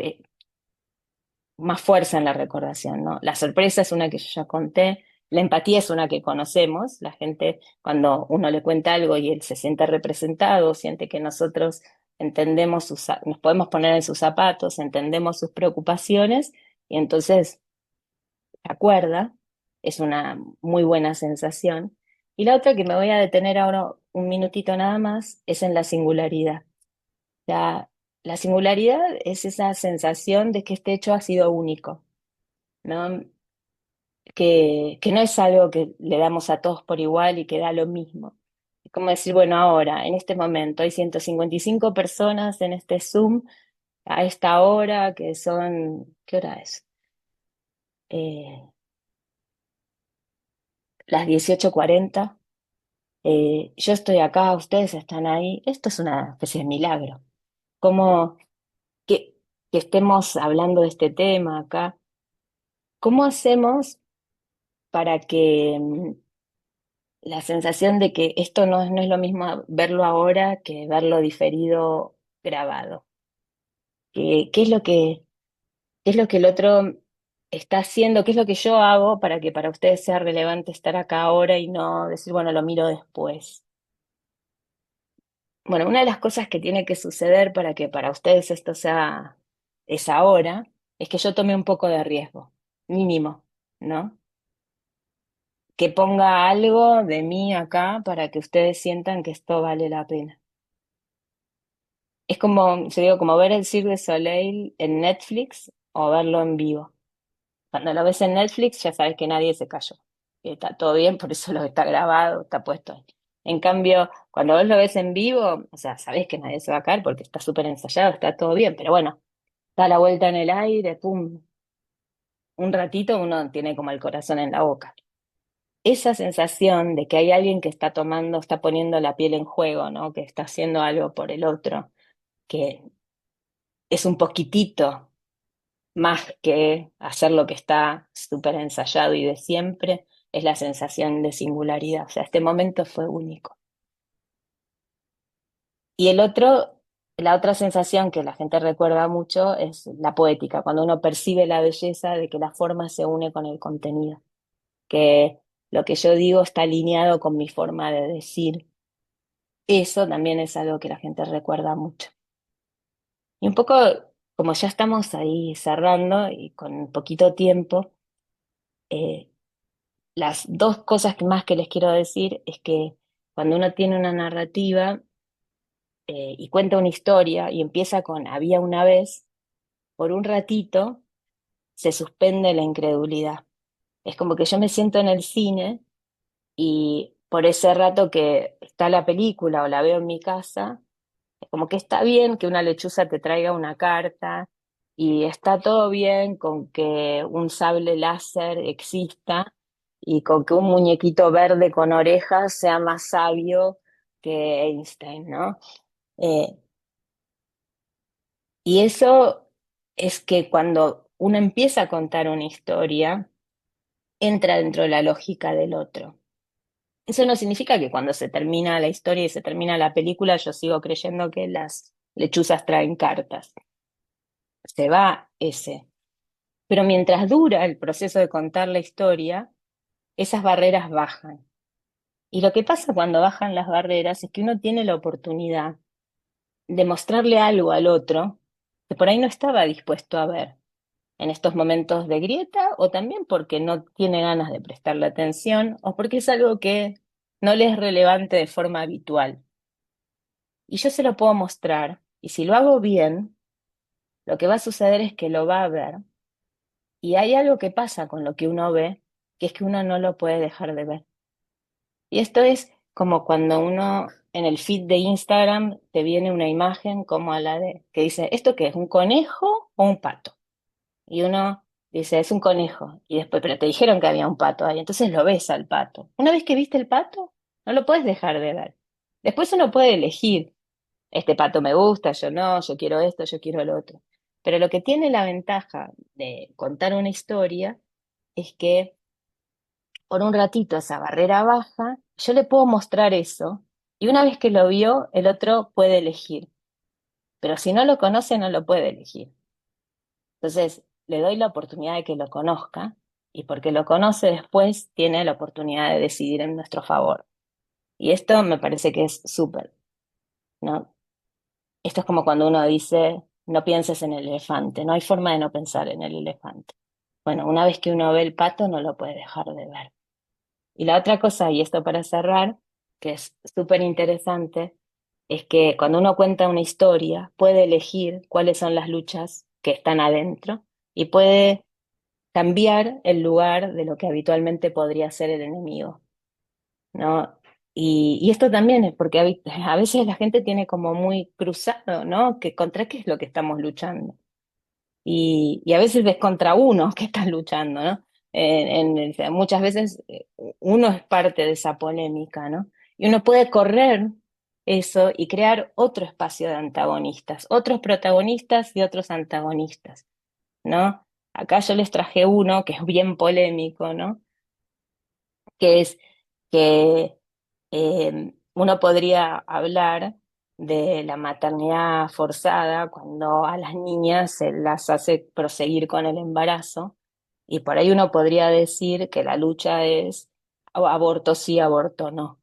más fuerza en la recordación, ¿no? La sorpresa es una que yo ya conté, la empatía es una que conocemos, la gente cuando uno le cuenta algo y él se siente representado, siente que nosotros entendemos nos podemos poner en sus zapatos, entendemos sus preocupaciones y entonces se acuerda, es una muy buena sensación. Y la otra que me voy a detener ahora un minutito nada más es en la singularidad. La, la singularidad es esa sensación de que este hecho ha sido único, ¿no? Que no es algo que le damos a todos por igual y que da lo mismo. Es como decir, bueno, ahora, en este momento, hay 155 personas en este Zoom a esta hora, que son, ¿qué hora es? Eh, las 18:40. Yo estoy acá, ustedes están ahí. Esto es una especie de milagro. Como que, que estemos hablando de este tema acá. ¿Cómo hacemos para que la sensación de que esto no es lo mismo verlo ahora que verlo diferido grabado? ¿Qué es lo qué es lo que el otro está haciendo? ¿Qué es lo que yo hago para que para ustedes sea relevante estar acá ahora y no decir, bueno, lo miro después? Bueno, una de las cosas que tiene que suceder para que para ustedes esto sea es ahora, es que yo tome un poco de riesgo, mínimo, ¿no? Que ponga algo de mí acá para que ustedes sientan que esto vale la pena. Es como, yo digo, como ver el Cirque du Soleil en Netflix o verlo en vivo. Cuando lo ves en Netflix ya sabes que nadie se cayó. Que está todo bien, por eso lo está grabado, está puesto ahí. En cambio, cuando vos lo ves en vivo, o sea, sabés que nadie se va a caer porque está súper ensayado, está todo bien, pero bueno, da la vuelta en el aire, pum, un ratito uno tiene como el corazón en la boca. Esa sensación de que hay alguien que está tomando, está poniendo la piel en juego, ¿no? Que está haciendo algo por el otro, que es un poquitito más que hacer lo que está súper ensayado y de siempre, es la sensación de singularidad. O sea, este momento fue único. Y el otro, la otra sensación que la gente recuerda mucho es la poética, cuando uno percibe la belleza de que la forma se une con el contenido, que lo que yo digo está alineado con mi forma de decir. Eso también es algo que la gente recuerda mucho. Y un poco, como ya estamos ahí cerrando y con poquito tiempo, eh, las dos cosas que más que les quiero decir es que cuando uno tiene una narrativa y cuenta una historia y empieza con había una vez, por un ratito se suspende la incredulidad. Es como que yo me siento en el cine y por ese rato que está la película o la veo en mi casa, es como que está bien que una lechuza te traiga una carta y está todo bien con que un sable láser exista y con que un muñequito verde con orejas sea más sabio que Einstein, ¿no? Eh, y eso es que cuando uno empieza a contar una historia, entra dentro de la lógica del otro. Eso no significa que cuando se termina la historia y se termina la película, yo sigo creyendo que las lechuzas traen cartas. Se va ese. Pero mientras dura el proceso de contar la historia, esas barreras bajan. Y lo que pasa cuando bajan las barreras es que uno tiene la oportunidad de mostrarle algo al otro que por ahí no estaba dispuesto a ver en estos momentos de grieta o también porque no tiene ganas de prestarle atención o porque es algo que no le es relevante de forma habitual. Y yo se lo puedo mostrar y si lo hago bien, lo que va a suceder es que lo va a ver. Y hay algo que pasa con lo que uno ve, que es que uno no lo puede dejar de ver. Y esto es como cuando uno en el feed de Instagram te viene una imagen como a la de, que dice, ¿esto qué es? ¿Un conejo o un pato? Y uno dice, es un conejo. Y después, pero te dijeron que había un pato ahí, entonces lo ves al pato. Una vez que viste el pato, no lo puedes dejar de ver. Después uno puede elegir, este pato me gusta, yo no, yo quiero esto, yo quiero lo otro. Pero lo que tiene la ventaja de contar una historia es que por un ratito esa barrera baja, yo le puedo mostrar eso y una vez que lo vio, el otro puede elegir. Pero si no lo conoce, no lo puede elegir. Entonces, le doy la oportunidad de que lo conozca y porque lo conoce después, tiene la oportunidad de decidir en nuestro favor. Y esto me parece que es súper, ¿no? Esto es como cuando uno dice, no pienses en el elefante, no hay forma de no pensar en el elefante. Bueno, una vez que uno ve el pato, no lo puede dejar de ver. Y la otra cosa, y esto para cerrar, que es súper interesante, es que cuando uno cuenta una historia, puede elegir cuáles son las luchas que están adentro y puede cambiar el lugar de lo que habitualmente podría ser el enemigo, ¿no? Y esto también es porque a veces la gente tiene como muy cruzado, ¿no? Que contra qué es lo que estamos luchando y a veces es contra uno que están luchando, ¿no? O sea, muchas veces uno es parte de esa polémica, ¿no? Y uno puede correr eso y crear otro espacio de antagonistas, otros protagonistas y otros antagonistas, ¿no? Acá yo les traje uno que es bien polémico, ¿no? Que es que uno podría hablar de la maternidad forzada cuando a las niñas se las hace proseguir con el embarazo, y por ahí uno podría decir que la lucha es aborto sí, aborto no,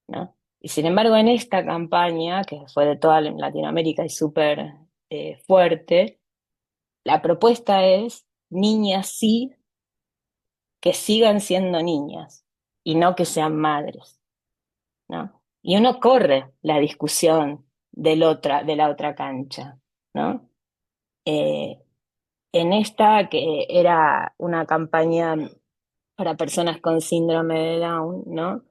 ¿no? Y sin embargo, en esta campaña, que fue de toda Latinoamérica y súper fuerte, la propuesta es niñas sí, que sigan siendo niñas y no que sean madres, ¿no? Y uno corre la discusión de la otra cancha, ¿no? Eh, en esta, que era una campaña para personas con síndrome de Down, ¿no?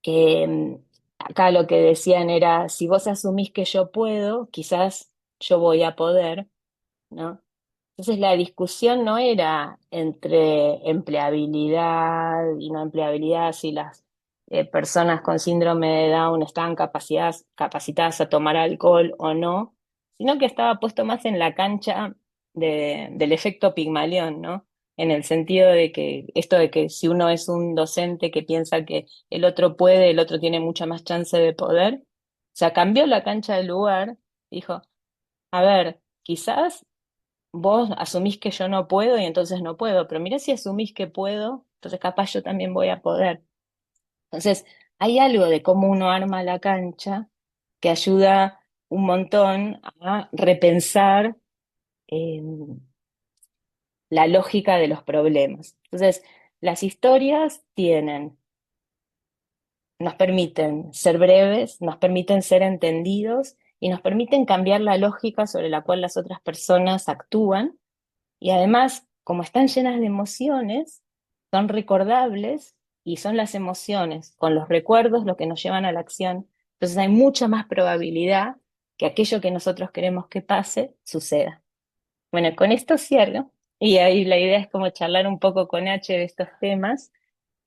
Que acá lo que decían era, si vos asumís que yo puedo, quizás yo voy a poder, ¿no? Entonces la discusión no era entre empleabilidad y no empleabilidad, si las personas con síndrome de Down estaban capacitadas a tomar alcohol o no, sino que estaba puesto más en la cancha del efecto Pigmalión, ¿no? En el sentido de que esto de que si uno es un docente que piensa que el otro puede, el otro tiene mucha más chance de poder, o sea, cambió la cancha de lugar, dijo, a ver, quizás vos asumís que yo no puedo y entonces no puedo, pero mirá si asumís que puedo, entonces capaz yo también voy a poder. Entonces, hay algo de cómo uno arma la cancha que ayuda un montón a repensar eh, la lógica de los problemas. Entonces, las historias nos permiten ser breves, nos permiten ser entendidos y nos permiten cambiar la lógica sobre la cual las otras personas actúan. Y además, como están llenas de emociones, son recordables y son las emociones con los recuerdos lo que nos llevan a la acción. Entonces hay mucha más probabilidad que aquello que nosotros queremos que pase suceda. Bueno, con esto cierro y ahí la idea es como charlar un poco con H de estos temas,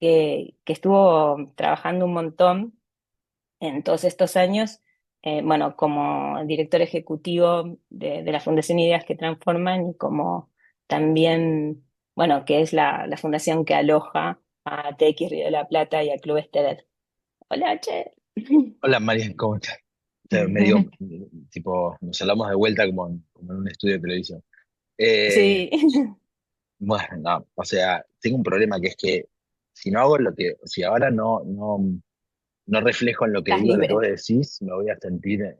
que estuvo trabajando un montón en todos estos años, bueno, como director ejecutivo de la Fundación Ideas que Transforman y como también, bueno, que es la fundación que aloja a TX Río de la Plata y a Club Esteller. Hola, Che. Hola María, ¿cómo estás? Medio, tipo, nos hablamos de vuelta como en un estudio de televisión. Eh, Sí, bueno, no, o sea, tengo un problema que es que si no hago si ahora no reflejo en lo que estás digo lo que vos libre. decís, me voy a sentir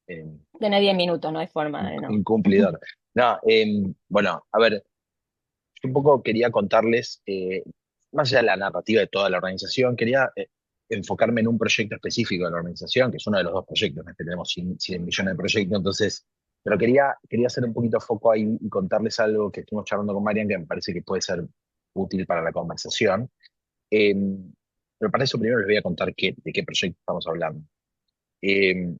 Tenés 10 minutos, no hay forma de no. incumplidor. No, bueno, a ver, yo un poco quería contarles, más allá de la narrativa de toda la organización, quería enfocarme en un proyecto específico de la organización, que es uno de los dos proyectos, no es que tenemos 100 millones de proyectos, entonces, pero quería hacer un poquito foco ahí y contarles algo que estuvimos charlando con Marian, que me parece que puede ser útil para la conversación. Eh, pero para eso primero les voy a contar de qué proyecto estamos hablando. Eh,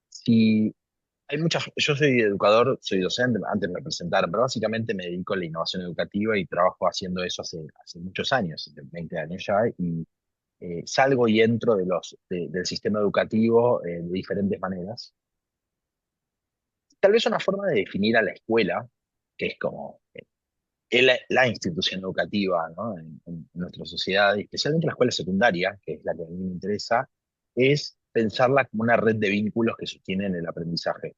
si yo soy educador, soy docente, antes me presentaron, pero básicamente me dedico a la innovación educativa y trabajo haciendo eso hace muchos años, 20 años ya, y salgo y entro del sistema educativo de diferentes maneras. Tal vez una forma de definir a la escuela, que es como la institución educativa, ¿no? En nuestra sociedad, y especialmente la escuela secundaria, que es la que a mí me interesa, es pensarla como una red de vínculos que sostienen el aprendizaje.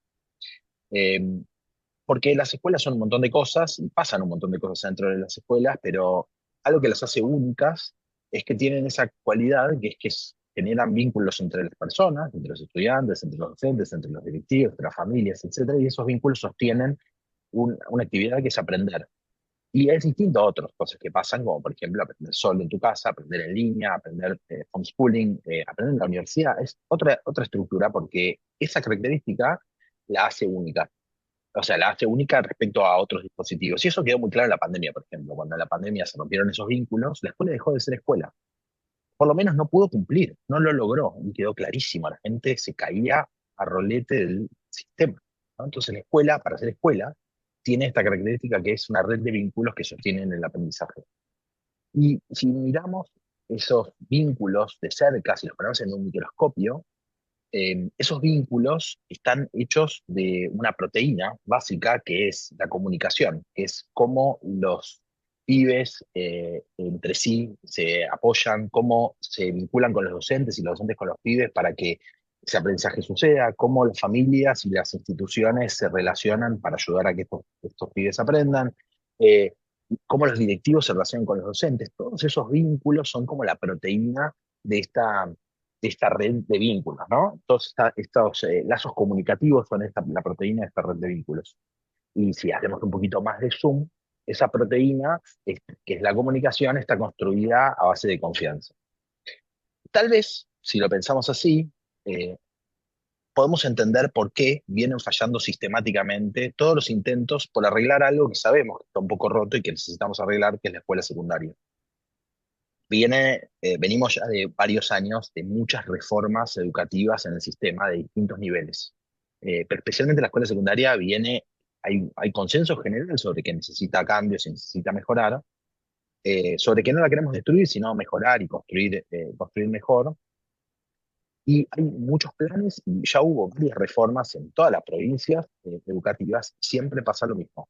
Eh, Porque las escuelas son un montón de cosas y pasan un montón de cosas dentro de las escuelas, pero algo que las hace únicas es que tienen esa cualidad que es generan vínculos entre las personas, entre los estudiantes, entre los docentes, entre los directivos, entre las familias, etcétera, y esos vínculos sostienen una actividad que es aprender. Y es distinto a otras cosas que pasan, como por ejemplo aprender solo en tu casa, aprender en línea, aprender homeschooling, aprender en la universidad. Es otra estructura porque esa característica la hace única, o sea, la hace única respecto a otros dispositivos. Y eso quedó muy claro en la pandemia, por ejemplo. Cuando en la pandemia se rompieron esos vínculos, la escuela dejó de ser escuela. Por lo menos no pudo cumplir, no lo logró. Y quedó clarísimo, la gente se caía a rolete del sistema, ¿no? Entonces la escuela, para ser escuela, tiene esta característica que es una red de vínculos que sostienen el aprendizaje. Y si miramos esos vínculos de cerca, si los ponemos en un microscopio, esos vínculos están hechos de una proteína básica que es la comunicación, que es cómo los pibes entre sí se apoyan, cómo se vinculan con los docentes y los docentes con los pibes para que ese aprendizaje suceda, cómo las familias y las instituciones se relacionan para ayudar a que estos pibes aprendan, eh, cómo los directivos se relacionan con los docentes. Todos esos vínculos son como la proteína de esta red de vínculos, ¿no? Todos estos lazos comunicativos son la proteína de esta red de vínculos. Y si hacemos un poquito más de zoom, esa proteína, que es la comunicación, está construida a base de confianza. Tal vez, si lo pensamos así, eh, podemos entender por qué vienen fallando sistemáticamente todos los intentos por arreglar algo que sabemos que está un poco roto y que necesitamos arreglar, que es la escuela secundaria. Venimos ya de varios años de muchas reformas educativas en el sistema de distintos niveles. Pero especialmente en la escuela secundaria hay consenso general sobre que necesita cambios y necesita mejorar, sobre que no la queremos destruir, sino mejorar y construir mejor. Y hay muchos planes y ya hubo varias reformas en todas las provincias educativas. Siempre pasa lo mismo.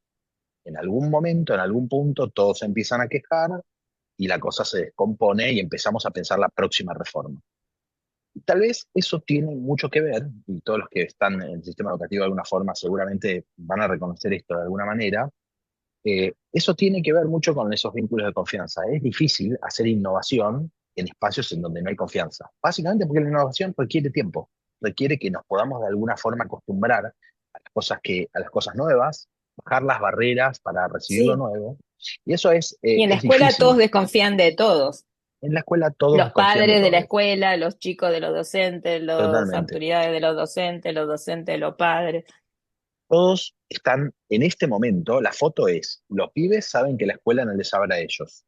En algún momento, en algún punto, todos se empiezan a quejar y la cosa se descompone y empezamos a pensar la próxima reforma. Y tal vez eso tiene mucho que ver, y todos los que están en el sistema educativo de alguna forma seguramente van a reconocer esto de alguna manera, eso tiene que ver mucho con esos vínculos de confianza. Es difícil hacer innovación en espacios en donde no hay confianza. Básicamente porque la innovación requiere tiempo, requiere que nos podamos de alguna forma acostumbrar a las cosas nuevas, bajar las barreras para recibir lo Sí, nuevo. Y eso y en la es escuela todos difícil. desconfían de todos. En la escuela todos Los desconfían de padres de la todos, escuela, los chicos de los docentes, las totalmente. autoridades de los docentes de los padres. Todos están en este momento, la foto es, los pibes saben que la escuela no les habla a ellos,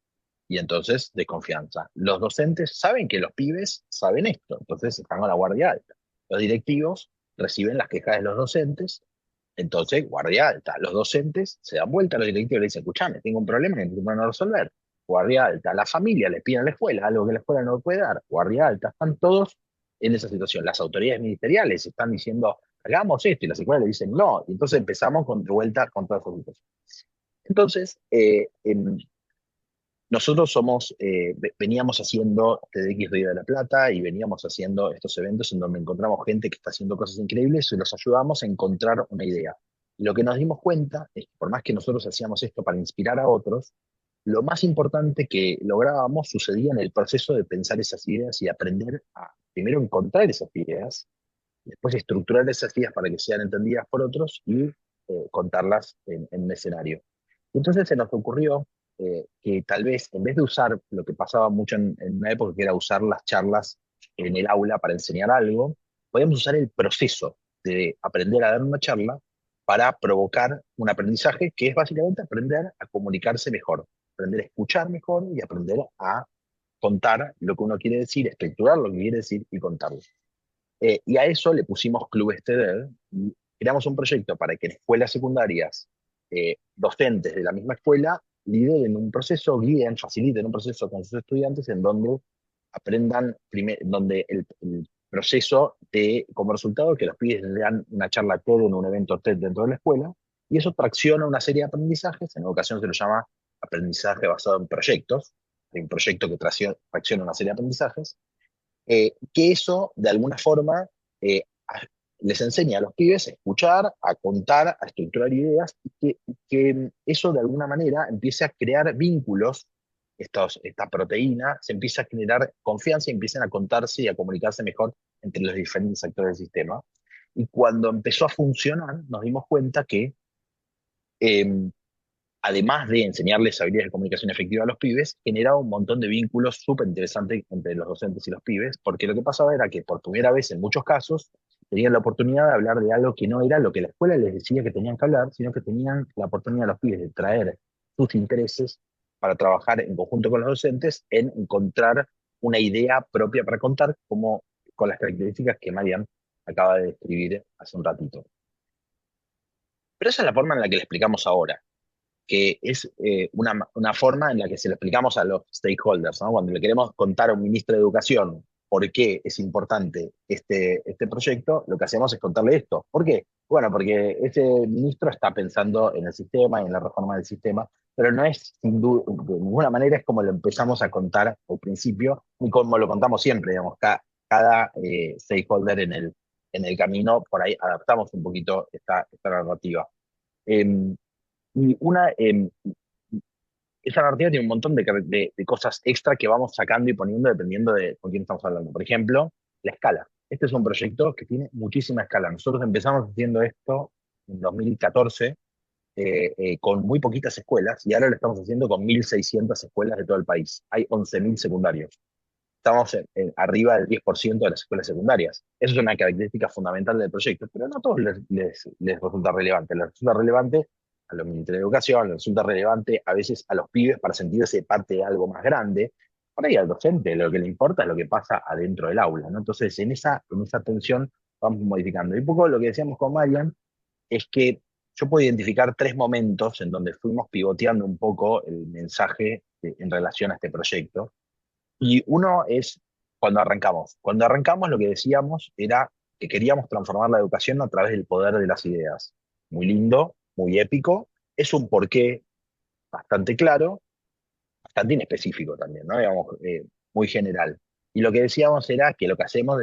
y entonces desconfianza. Los docentes saben que los pibes saben esto, entonces están a la guardia alta. Los directivos reciben las quejas de los docentes, entonces guardia alta. Los docentes se dan vuelta a los directivos y le dicen, escuchame, tengo un problema que necesito resolver. Guardia alta. La familia le pide a la escuela algo que la escuela no puede dar. Guardia alta. Están todos en esa situación. Las autoridades ministeriales están diciendo, hagamos esto, y las escuelas le dicen no. Y entonces empezamos de vuelta con toda esa situación. Entonces, nosotros veníamos haciendo TEDx Río de la Plata y veníamos haciendo estos eventos en donde encontramos gente que está haciendo cosas increíbles y los ayudamos a encontrar una idea. Y lo que nos dimos cuenta es que por más que nosotros hacíamos esto para inspirar a otros, lo más importante que lográbamos sucedía en el proceso de pensar esas ideas y aprender a primero encontrar esas ideas, después estructurar esas ideas para que sean entendidas por otros y contarlas en un escenario. Y entonces se nos ocurrió que tal vez en vez de usar lo que pasaba mucho en una época, que era usar las charlas en el aula para enseñar algo, podíamos usar el proceso de aprender a dar una charla para provocar un aprendizaje que es básicamente aprender a comunicarse mejor, aprender a escuchar mejor y aprender a contar lo que uno quiere decir, estructurar lo que quiere decir y contarlo. Y a eso le pusimos Clubes TED y creamos un proyecto para que en escuelas secundarias, docentes de la misma escuela lideren un proceso, guíen, faciliten un proceso con sus estudiantes en donde aprendan, donde el proceso de, como resultado, que los pibes le dan una charla TED en un evento TED dentro de la escuela, y eso tracciona una serie de aprendizajes. En educación se lo llama aprendizaje basado en proyectos. Hay un proyecto que tracciona una serie de aprendizajes, que eso de alguna forma eh, a- les enseña a los pibes a escuchar, a contar, a estructurar ideas, y que eso de alguna manera empiece a crear vínculos, esta proteína, se empieza a generar confianza y empiezan a contarse y a comunicarse mejor entre los diferentes actores del sistema. Y cuando empezó a funcionar, nos dimos cuenta que em, además de enseñarles habilidades de comunicación efectiva a los pibes, generaba un montón de vínculos súper interesantes entre los docentes y los pibes, porque lo que pasaba era que por primera vez en muchos casos tenían la oportunidad de hablar de algo que no era lo que la escuela les decía que tenían que hablar, sino que tenían la oportunidad los pibes de traer sus intereses para trabajar en conjunto con los docentes en encontrar una idea propia para contar, como con las características que Marian acaba de describir hace un ratito. Pero esa es la forma en la que le explicamos ahora. que es una forma en la que se lo explicamos a los stakeholders, ¿no? Cuando le queremos contar a un ministro de Educación por qué es importante este proyecto, lo que hacemos es contarle esto. ¿Por qué? Bueno, porque ese ministro está pensando en el sistema y en la reforma del sistema, pero no es, sin duda, de ninguna manera es como lo empezamos a contar al principio, ni como lo contamos siempre, digamos, cada stakeholder en el camino, por ahí adaptamos un poquito esta narrativa. Eh, y esa narrativa tiene un montón de cosas extra que vamos sacando y poniendo dependiendo de con quién estamos hablando. Por ejemplo, la escala. Este es un proyecto que tiene muchísima escala. Nosotros empezamos haciendo esto en 2014 con muy poquitas escuelas y ahora lo estamos haciendo con 1.600 escuelas de todo el país. Hay 11.000 secundarios. Estamos arriba del 10% de las escuelas secundarias. Eso es una característica fundamental del proyecto, pero no a todos les resulta relevante. Les resulta relevante a los ministros de Educación, les resulta relevante a veces a los pibes para sentirse parte de algo más grande. Por ahí al docente lo que le importa es lo que pasa adentro del aula, ¿no? Entonces, en esa tensión vamos modificando. Y un poco lo que decíamos con Marian es que yo puedo identificar 3 momentos en donde fuimos pivoteando un poco el mensaje en relación a este proyecto. Y uno es cuando arrancamos. Cuando arrancamos lo que decíamos era que queríamos transformar la educación a través del poder de las ideas. Muy lindo, muy épico. Es un porqué bastante claro, bastante inespecífico también, ¿no? Digamos, muy general. Y lo que decíamos era que lo que hacemos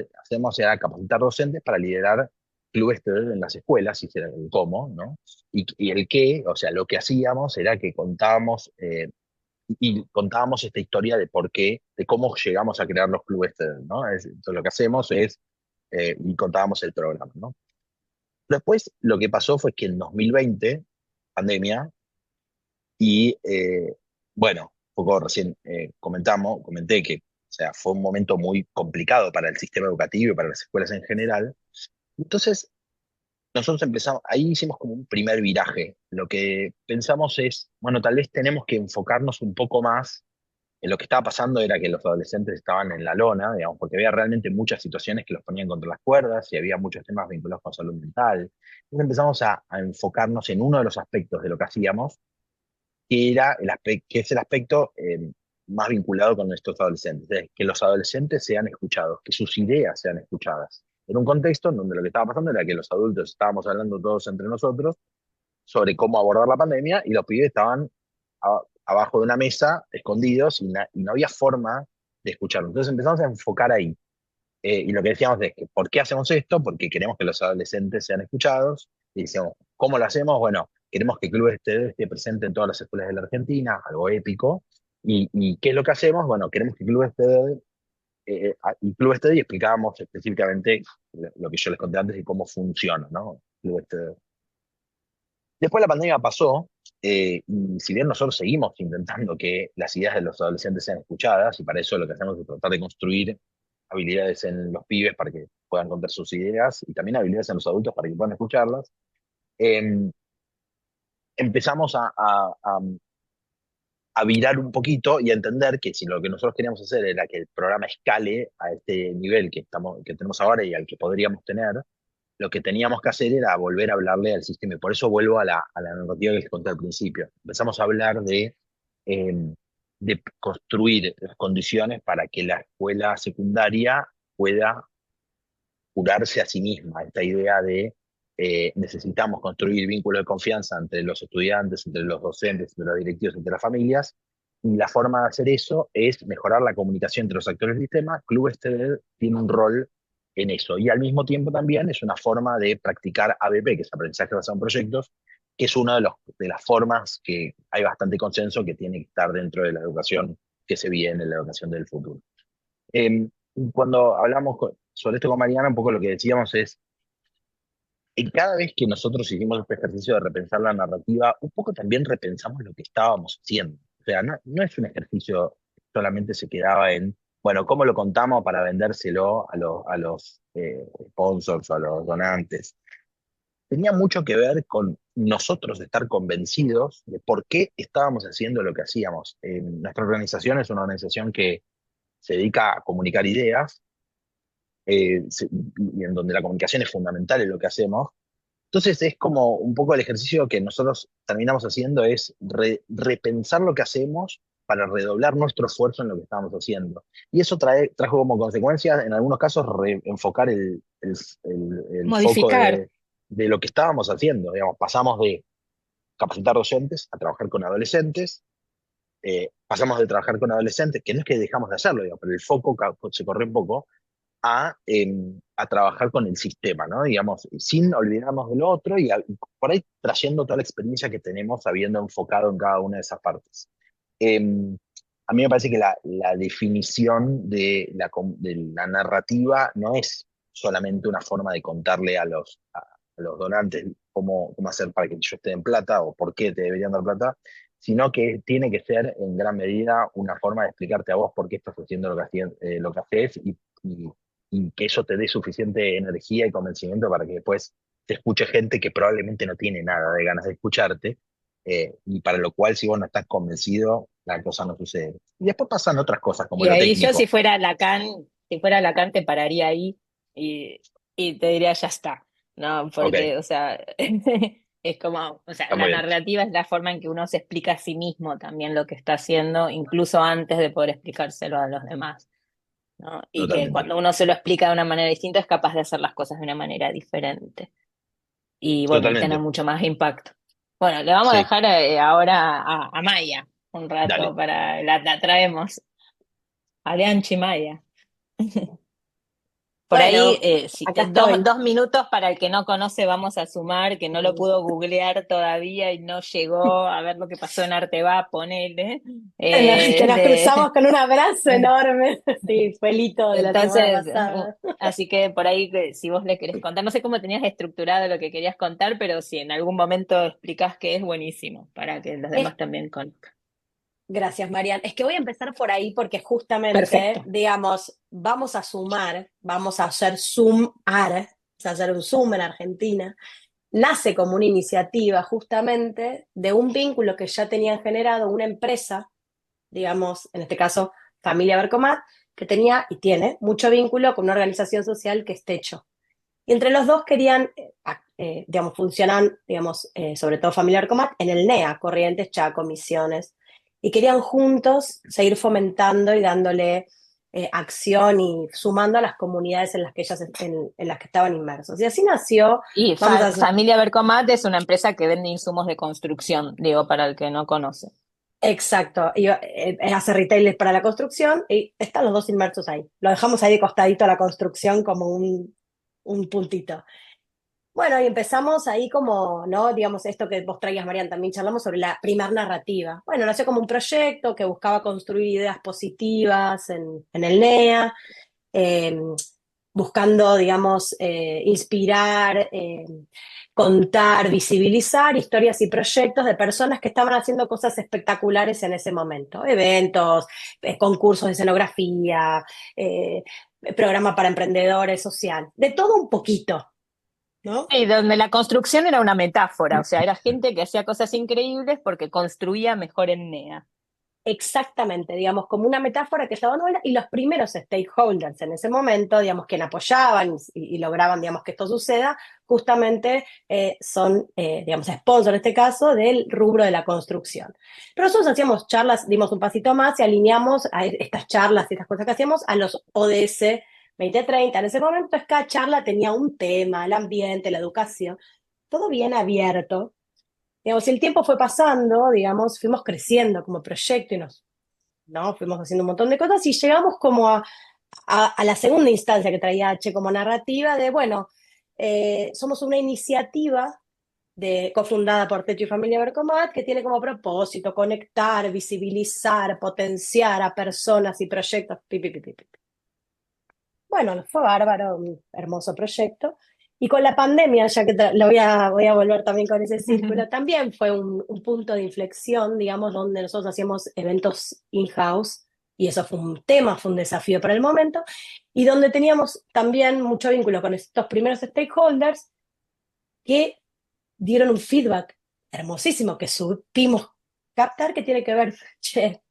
era capacitar docentes para liderar clubes TED en las escuelas, y era el cómo, ¿no? Y el qué, o sea, lo que hacíamos era que contábamos y contábamos esta historia de por qué, de cómo llegamos a crear los clubes TED, ¿no? Entonces lo que hacemos es, y contábamos el programa, ¿no? Después lo que pasó fue que en 2020, pandemia, y bueno, un poco recién comenté que, o sea, fue un momento muy complicado para el sistema educativo y para las escuelas en general. Entonces, nosotros empezamos, ahí hicimos como un primer viraje. Lo que pensamos es, bueno, tal vez tenemos que enfocarnos un poco más. Lo que estaba pasando era que los adolescentes estaban en la lona, digamos, porque había realmente muchas situaciones que los ponían contra las cuerdas y había muchos temas vinculados con salud mental. Entonces empezamos a enfocarnos en uno de los aspectos de lo que hacíamos, que es el aspecto más vinculado con nuestros adolescentes, es que los adolescentes sean escuchados, que sus ideas sean escuchadas. En un contexto en donde lo que estaba pasando era que los adultos estábamos hablando todos entre nosotros sobre cómo abordar la pandemia y los pibes estaban abajo de una mesa, escondidos, y no había forma de escucharlo. Entonces empezamos a enfocar ahí. Y lo que decíamos es que, ¿por qué hacemos esto? Porque queremos que los adolescentes sean escuchados. Y decíamos, ¿cómo lo hacemos? Bueno, queremos que Clubes TED esté presente en todas las escuelas de la Argentina, algo épico. ¿Y qué es lo que hacemos? Bueno, queremos que Clubes TED, y explicábamos específicamente lo que yo les conté antes y cómo funciona, ¿no? Clubes TED. Después la pandemia pasó, y si bien nosotros seguimos intentando que las ideas de los adolescentes sean escuchadas, y para eso lo que hacemos es tratar de construir habilidades en los pibes para que puedan contar sus ideas, y también habilidades en los adultos para que puedan escucharlas, eh, empezamos a virar un poquito y a entender que si lo que nosotros queríamos hacer era que el programa escale a este nivel que tenemos ahora y al que podríamos tener, lo que teníamos que hacer era volver a hablarle al sistema. Y por eso vuelvo a la narrativa que les conté al principio. Empezamos a hablar de construir las condiciones para que la escuela secundaria pueda curarse a sí misma. Esta idea de necesitamos construir vínculos de confianza entre los estudiantes, entre los docentes, entre los directivos, entre las familias. Y la forma de hacer eso es mejorar la comunicación entre los actores del sistema. Clubes TED tiene un rol en eso. Y al mismo tiempo también es una forma de practicar ABP, que es aprendizaje basado en proyectos, que es una de las formas que hay bastante consenso que tiene que estar dentro de la educación que se viene, en la educación del futuro. Eh, Cuando hablamos sobre esto con Mariana, un poco lo que decíamos es, en cada vez que nosotros hicimos este ejercicio de repensar la narrativa, un poco también repensamos lo que estábamos haciendo. O sea, no es un ejercicio que solamente se quedaba en, bueno, ¿cómo lo contamos para vendérselo a los sponsors o a los donantes? Tenía mucho que ver con nosotros estar convencidos de por qué estábamos haciendo lo que hacíamos. Nuestra organización es una organización que se dedica a comunicar ideas, y en donde la comunicación es fundamental en lo que hacemos, Entonces es como un poco el ejercicio que nosotros terminamos haciendo es repensar lo que hacemos para redoblar nuestro esfuerzo en lo que estamos haciendo. Y eso trajo como consecuencia, en algunos casos, reenfocar el foco Modificar. de lo que estábamos haciendo. Digamos, pasamos de capacitar docentes a trabajar con adolescentes, pasamos de trabajar con adolescentes, que no es que dejamos de hacerlo, digamos, pero el foco se corrió un poco a trabajar con el sistema, ¿no? Digamos, sin olvidarnos del otro y por ahí trayendo toda la experiencia que tenemos habiendo enfocado en cada una de esas partes. Eh, a mí me parece que la definición de la narrativa no es solamente una forma de contarle a los donantes cómo hacer para que ellos te den plata o por qué te deberían dar plata, sino que tiene que ser en gran medida una forma de explicarte a vos por qué estás haciendo lo que haces y, y que eso te dé suficiente energía y convencimiento para que después te escuche gente que probablemente no tiene nada de ganas de escucharte, y para lo cual si vos no estás convencido, la cosa no sucede. Y después pasan otras cosas, como Y lo ahí yo técnico. Si fuera Lacan te pararía ahí y, y te diría ya está, ¿no? Ok, Porque, o sea, es como, o sea, está la muy bien, narrativa es la forma en que uno se explica a sí mismo también lo que está haciendo, incluso antes de poder explicárselo a los demás, ¿no? Y que totalmente. cuando uno se lo explica de una manera distinta es capaz de hacer las cosas de una manera diferente y bueno, y tener Totalmente. mucho más impacto. Bueno, le vamos a Sí, dejar ahora a Maya un rato dale. para, la traemos, a Leanchi Maya. Por ahí, Bueno, acá dos, estoy. 2 minutos para el que no conoce, vamos a sumar, que no lo pudo googlear todavía y no llegó a ver lo que pasó en Arteba, ponele. Que nos De, cruzamos con un abrazo enorme. Sí, fue el hito de la semana entonces, pasada. así que por ahí, si vos le querés contar, no sé cómo tenías estructurado lo que querías contar, pero si en algún momento explicás que es buenísimo, para que los Es, demás también conozcan. gracias, Marian. Es que voy a empezar por ahí porque justamente, Perfecto. digamos, vamos a sumar, vamos a hacer sumar, o sea, hacer un zoom en Argentina. Nace como una iniciativa justamente de un vínculo que ya tenían generado una empresa, digamos, en este caso, Familia Bercomat, que tenía y tiene mucho vínculo con una organización social que es Techo. Y entre los dos querían, digamos, funcionan, digamos, sobre todo Familiar Comat, en el NEA, Corrientes, Chaco, Misiones, y querían juntos seguir fomentando y dándole acción y sumando a las comunidades en las que ellas en las que estaban inmersos. Y así nació, Y vamos a hacer, Familia Bercomat es una empresa que vende insumos de construcción, digo, para el que no conoce. exacto, y, hace retailers para la construcción y están los dos inmersos ahí. Lo dejamos ahí de costadito a la construcción como un puntito. Bueno, y empezamos ahí como, ¿no? Digamos, esto que vos traías, Marian, también charlamos sobre la primer narrativa. Bueno, nació como un proyecto que buscaba construir ideas positivas en el NEA, eh, buscando, digamos, inspirar, contar, visibilizar historias y proyectos de personas que estaban haciendo cosas espectaculares en ese momento. Eventos, concursos de escenografía, programa para emprendedores, social, de todo un poquito, ¿no? Y donde la construcción era una metáfora, o sea, era gente que hacía cosas increíbles porque construía mejor en NEA. Exactamente, digamos, como una metáfora que estaba buena y los primeros stakeholders en ese momento, digamos, quien apoyaban y lograban, digamos, que esto suceda, justamente son, digamos, sponsors en este caso del rubro de la construcción. Pero nosotros hacíamos charlas, dimos un pasito más y alineamos a estas charlas y estas cosas que hacíamos a los ODS 2030. En ese momento, cada charla tenía un tema, el ambiente, la educación, todo bien abierto. Digamos, el tiempo fue pasando, digamos, fuimos creciendo como proyecto y ¿no? Fuimos haciendo un montón de cosas y llegamos como a la segunda instancia que traía H como narrativa de, bueno, somos una iniciativa cofundada por Techo y Familia Bercomat que tiene como propósito conectar, visibilizar, potenciar a personas y proyectos. Pi, pi, pi, pi, pi. Bueno, fue bárbaro, un hermoso proyecto. Y con la pandemia, ya que lo voy a volver también con ese círculo, también fue un punto de inflexión, digamos, donde nosotros hacíamos eventos in-house, y eso fue un tema, fue un desafío para el momento, y donde teníamos también mucho vínculo con estos primeros stakeholders que dieron un feedback hermosísimo que supimos captar, que tiene que ver, che,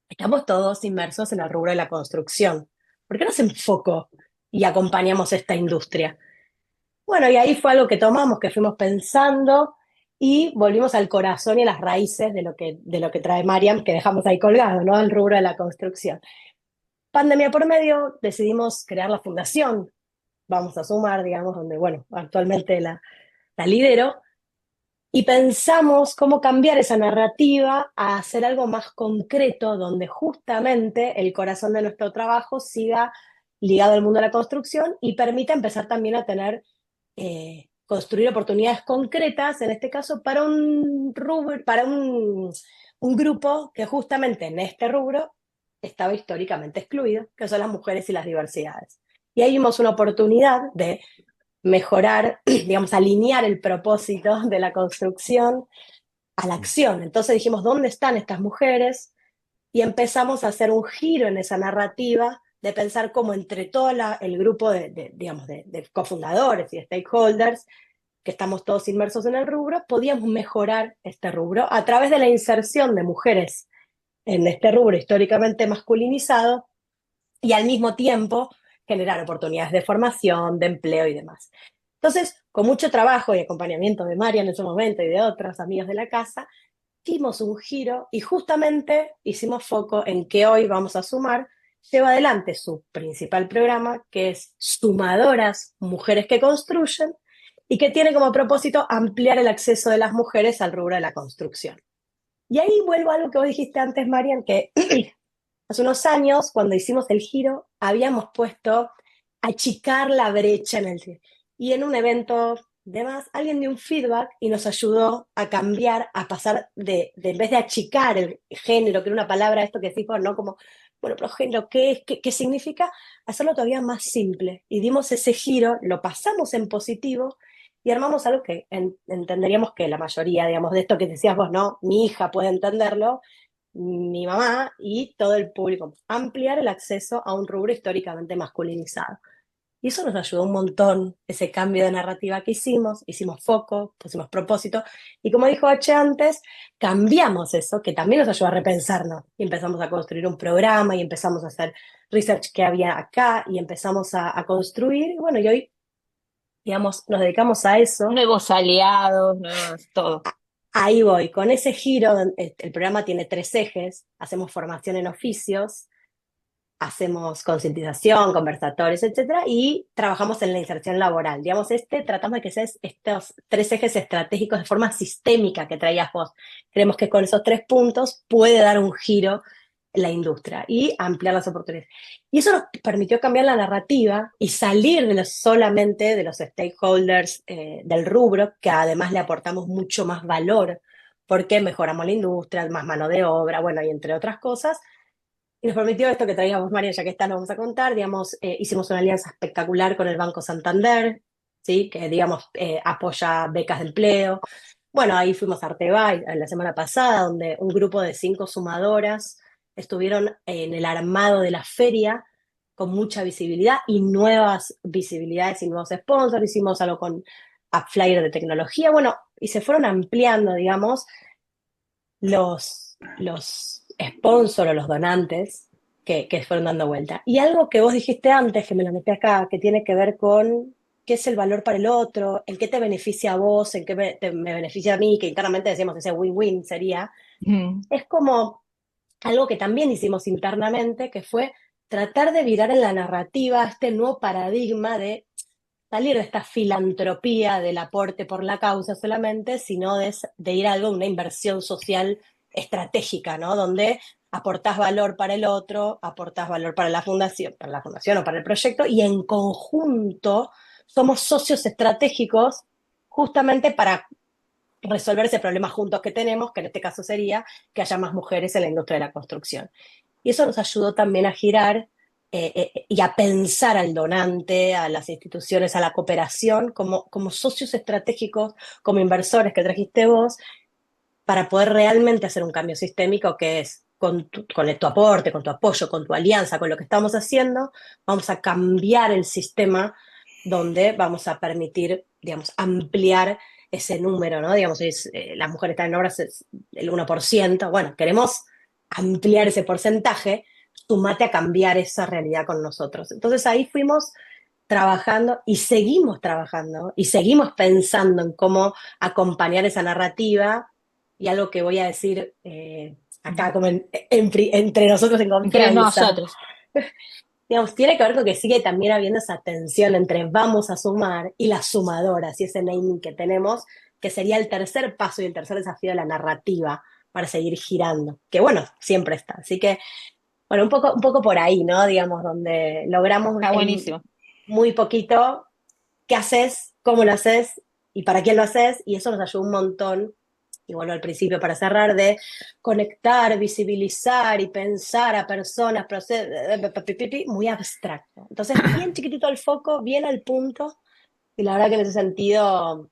estamos todos inmersos en el rubro de la construcción. ¿Por qué no se enfocó y acompañamos esta industria? Bueno, y ahí fue algo que tomamos, que fuimos pensando y volvimos al corazón y a las raíces de lo que trae Mariam, que dejamos ahí colgado, ¿no? El rubro de la construcción. Pandemia por medio, decidimos crear la fundación, Vamos a Sumar, digamos, donde, bueno, actualmente la lidero, y pensamos cómo cambiar esa narrativa a hacer algo más concreto, donde justamente el corazón de nuestro trabajo siga ligado al mundo de la construcción y permita empezar también a tener, construir oportunidades concretas, en este caso, para un rubro, para un grupo que justamente en este rubro estaba históricamente excluido, que son las mujeres y las diversidades. Y ahí vimos una oportunidad de mejorar, digamos, alinear el propósito de la construcción a la acción. Entonces dijimos, ¿dónde están estas mujeres? Y empezamos a hacer un giro en esa narrativa de pensar cómo entre todo el grupo digamos, de cofundadores y stakeholders, que estamos todos inmersos en el rubro, podíamos mejorar este rubro a través de la inserción de mujeres en este rubro históricamente masculinizado y al mismo tiempo generar oportunidades de formación, de empleo y demás. Entonces, con mucho trabajo y acompañamiento de María en ese momento y de otros amigos de la casa, dimos un giro y justamente hicimos foco en que hoy Vamos a Sumar lleva adelante su principal programa, que es Sumadoras, Mujeres que Construyen, y que tiene como propósito ampliar el acceso de las mujeres al rubro de la construcción. Y ahí vuelvo a algo que vos dijiste antes, Marian, que hace unos años, cuando hicimos el giro, habíamos puesto achicar la brecha en el... Y en un evento demás, alguien dio un feedback y nos ayudó a cambiar, a pasar en vez de achicar el género, que era una palabra, esto que decimos, ¿no? Como, bueno, pero género, ¿qué es? ¿Qué significa? Hacerlo todavía más simple. Y dimos ese giro, lo pasamos en positivo y armamos algo que entenderíamos que la mayoría, digamos, de esto que decías vos, ¿no? Mi hija puede entenderlo, mi mamá y todo el público. Ampliar el acceso a un rubro históricamente masculinizado. Y eso nos ayudó un montón, ese cambio de narrativa que hicimos foco, pusimos propósito, y como dijo H antes, cambiamos eso, que también nos ayudó a repensarnos, y empezamos a construir un programa, y empezamos a hacer research que había acá, y empezamos a construir, y bueno, y hoy, digamos, nos dedicamos a eso. Nuevos aliados, nuevos, todo. Ahí voy, con ese giro, el programa tiene 3 ejes, hacemos formación en oficios, hacemos concientización, conversatorios, etcétera, y trabajamos en la inserción laboral. Digamos, tratamos de que sean estos 3 ejes estratégicos de forma sistémica que traías vos. Creemos que con esos 3 puntos puede dar un giro en la industria y ampliar las oportunidades. Y eso nos permitió cambiar la narrativa y salir solamente de los stakeholders del rubro, que además le aportamos mucho más valor, porque mejoramos la industria, más mano de obra, bueno, y entre otras cosas, y nos permitió esto que traíamos, María, ya que está, lo vamos a contar. Digamos, hicimos una alianza espectacular con el Banco Santander, ¿sí? Que, digamos, apoya becas de empleo. Bueno, ahí fuimos a Artebay la semana pasada, donde un grupo de 5 sumadoras estuvieron en el armado de la feria con mucha visibilidad y nuevas visibilidades y nuevos sponsors. Hicimos algo con flyer de tecnología, bueno, y se fueron ampliando, digamos, los sponsors o los donantes que fueron dando vuelta. Y algo que vos dijiste antes, que me lo metí acá, que tiene que ver con qué es el valor para el otro, en qué te beneficia a vos, en qué me beneficia a mí, que internamente decíamos ese win-win sería, es como algo que también hicimos internamente, que fue tratar de virar en la narrativa este nuevo paradigma de salir de esta filantropía del aporte por la causa solamente, sino de ir a algo, una inversión social estratégica, ¿no? Donde aportás valor para el otro, aportás valor para la fundación o para el proyecto, y en conjunto somos socios estratégicos justamente para resolver ese problema juntos que tenemos, que en este caso sería que haya más mujeres en la industria de la construcción. Y eso nos ayudó también a girar y a pensar al donante, a las instituciones, a la cooperación, como socios estratégicos, como inversores que trajiste vos, para poder realmente hacer un cambio sistémico que es con tu aporte, con tu apoyo, con tu alianza, con lo que estamos haciendo, vamos a cambiar el sistema donde vamos a permitir, digamos, ampliar ese número, ¿no? Digamos, las mujeres están en obras es el 1%, bueno, queremos ampliar ese porcentaje, sumate a cambiar esa realidad con nosotros. Entonces ahí fuimos trabajando y seguimos pensando en cómo acompañar esa narrativa y algo que voy a decir acá como entre nosotros en Entre confianza. nosotros. Digamos, tiene que ver con que sigue también habiendo esa tensión entre vamos a sumar y las sumadoras y ese naming que tenemos, que sería el tercer paso y el tercer desafío de la narrativa para seguir girando, que bueno, siempre está. Así que, bueno, un poco por ahí, ¿no? Digamos, donde logramos Está en buenísimo. muy poquito qué haces, cómo lo haces y para quién lo haces, y eso nos ayuda un montón, y bueno, al principio para cerrar, de conectar, visibilizar y pensar a personas, muy abstracto. Entonces, bien chiquitito el foco, bien al punto, y la verdad que en ese sentido,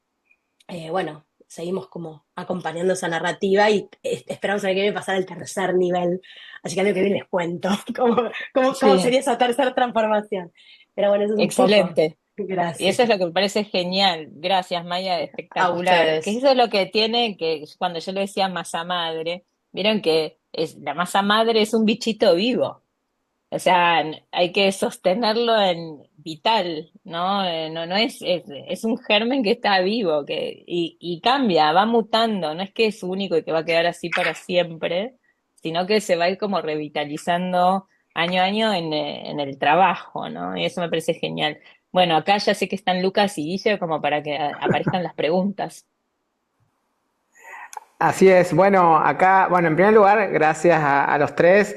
bueno, seguimos como acompañando esa narrativa y esperamos el año que viene pasar al tercer nivel, así que el año que viene les cuento cómo Sí, sería esa tercera transformación. Pero bueno, eso es un poco. excelente. Y Gracias. eso es lo que me parece genial. Gracias, Maya, A espectacular. Que ustedes. eso es lo que tiene, que cuando yo le decía masa madre, vieron que la masa madre es un bichito vivo. O sea, hay que sostenerlo en vital, ¿no? No es un germen que está vivo, y cambia, va mutando, no es que es único y que va a quedar así para siempre, sino que se va a ir como revitalizando año a año en el trabajo, ¿no? Y eso me parece genial. Bueno, acá ya sé que están Lucas y Guille como para que aparezcan las preguntas. Así es. Bueno, acá, bueno, en primer lugar, gracias a los tres.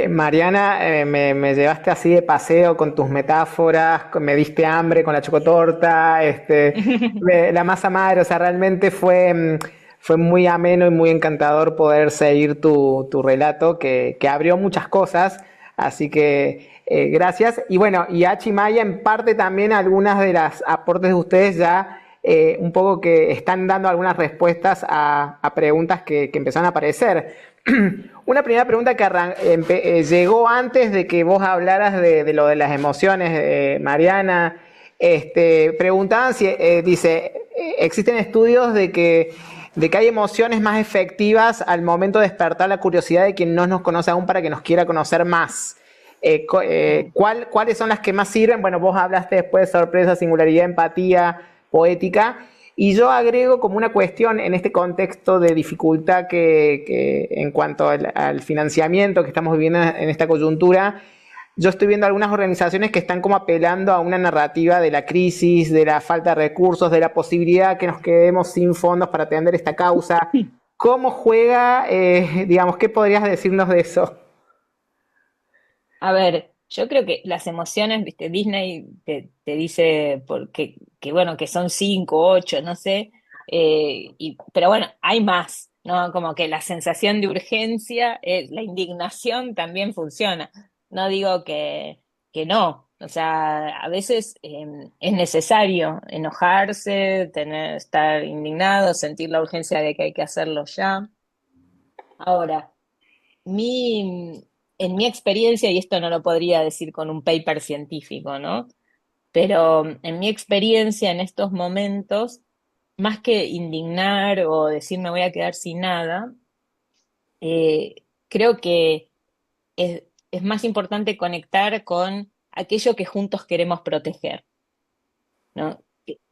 Mariana, me llevaste así de paseo con tus metáforas, me diste hambre con la chocotorta, la masa madre, o sea, realmente fue muy ameno y muy encantador poder seguir tu relato que abrió muchas cosas, así que gracias. Y bueno, y Hachi y Maya, en parte también algunas de las aportes de ustedes ya un poco que están dando algunas respuestas a preguntas que empezaron a aparecer. Una primera pregunta que llegó antes de que vos hablaras de lo de las emociones, Mariana. Preguntaban si, dice, existen estudios de que hay emociones más efectivas al momento de despertar la curiosidad de quien no nos conoce aún para que nos quiera conocer más. ¿Cuáles son las que más sirven? Bueno, vos hablaste después de sorpresa, singularidad, empatía, poética. Y yo agrego como una cuestión en este contexto de dificultad que en cuanto al financiamiento que estamos viviendo en esta coyuntura, yo estoy viendo algunas organizaciones que están como apelando a una narrativa de la crisis, de la falta de recursos, de la posibilidad que nos quedemos sin fondos para atender esta causa. ¿Cómo juega, digamos, qué podrías decirnos de eso? A ver, yo creo que las emociones, viste, Disney te dice que bueno, que son 5, 8, no sé, pero bueno, hay más, ¿no? Como que la sensación de urgencia, la indignación también funciona. No digo que no, o sea, a veces es necesario enojarse, estar indignado, sentir la urgencia de que hay que hacerlo ya. Ahora, mi, en mi experiencia, y esto no lo podría decir con un paper científico, ¿no? Pero en mi experiencia en estos momentos, más que indignar o decir me voy a quedar sin nada, creo que es más importante conectar con aquello que juntos queremos proteger, ¿no?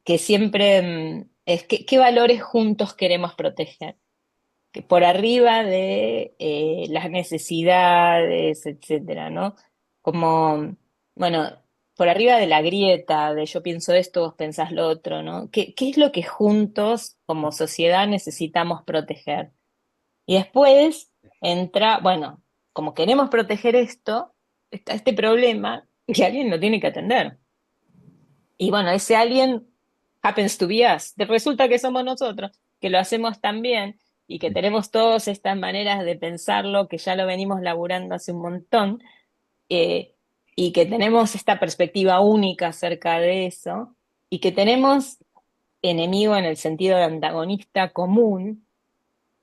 Que siempre es qué valores juntos queremos proteger que por arriba de las necesidades, etcétera, ¿no? Como, bueno, por arriba de la grieta, de yo pienso esto, vos pensás lo otro, ¿no? ¿Qué es lo que juntos como sociedad necesitamos proteger? Y después entra, bueno, como queremos proteger esto, está este problema que alguien lo tiene que atender. Y bueno, ese alguien happens to be us. Resulta que somos nosotros, que lo hacemos tan bien y que tenemos todas estas maneras de pensarlo, que ya lo venimos laburando hace un montón, eh, y que tenemos esta perspectiva única acerca de eso, y que tenemos enemigo en el sentido de antagonista común,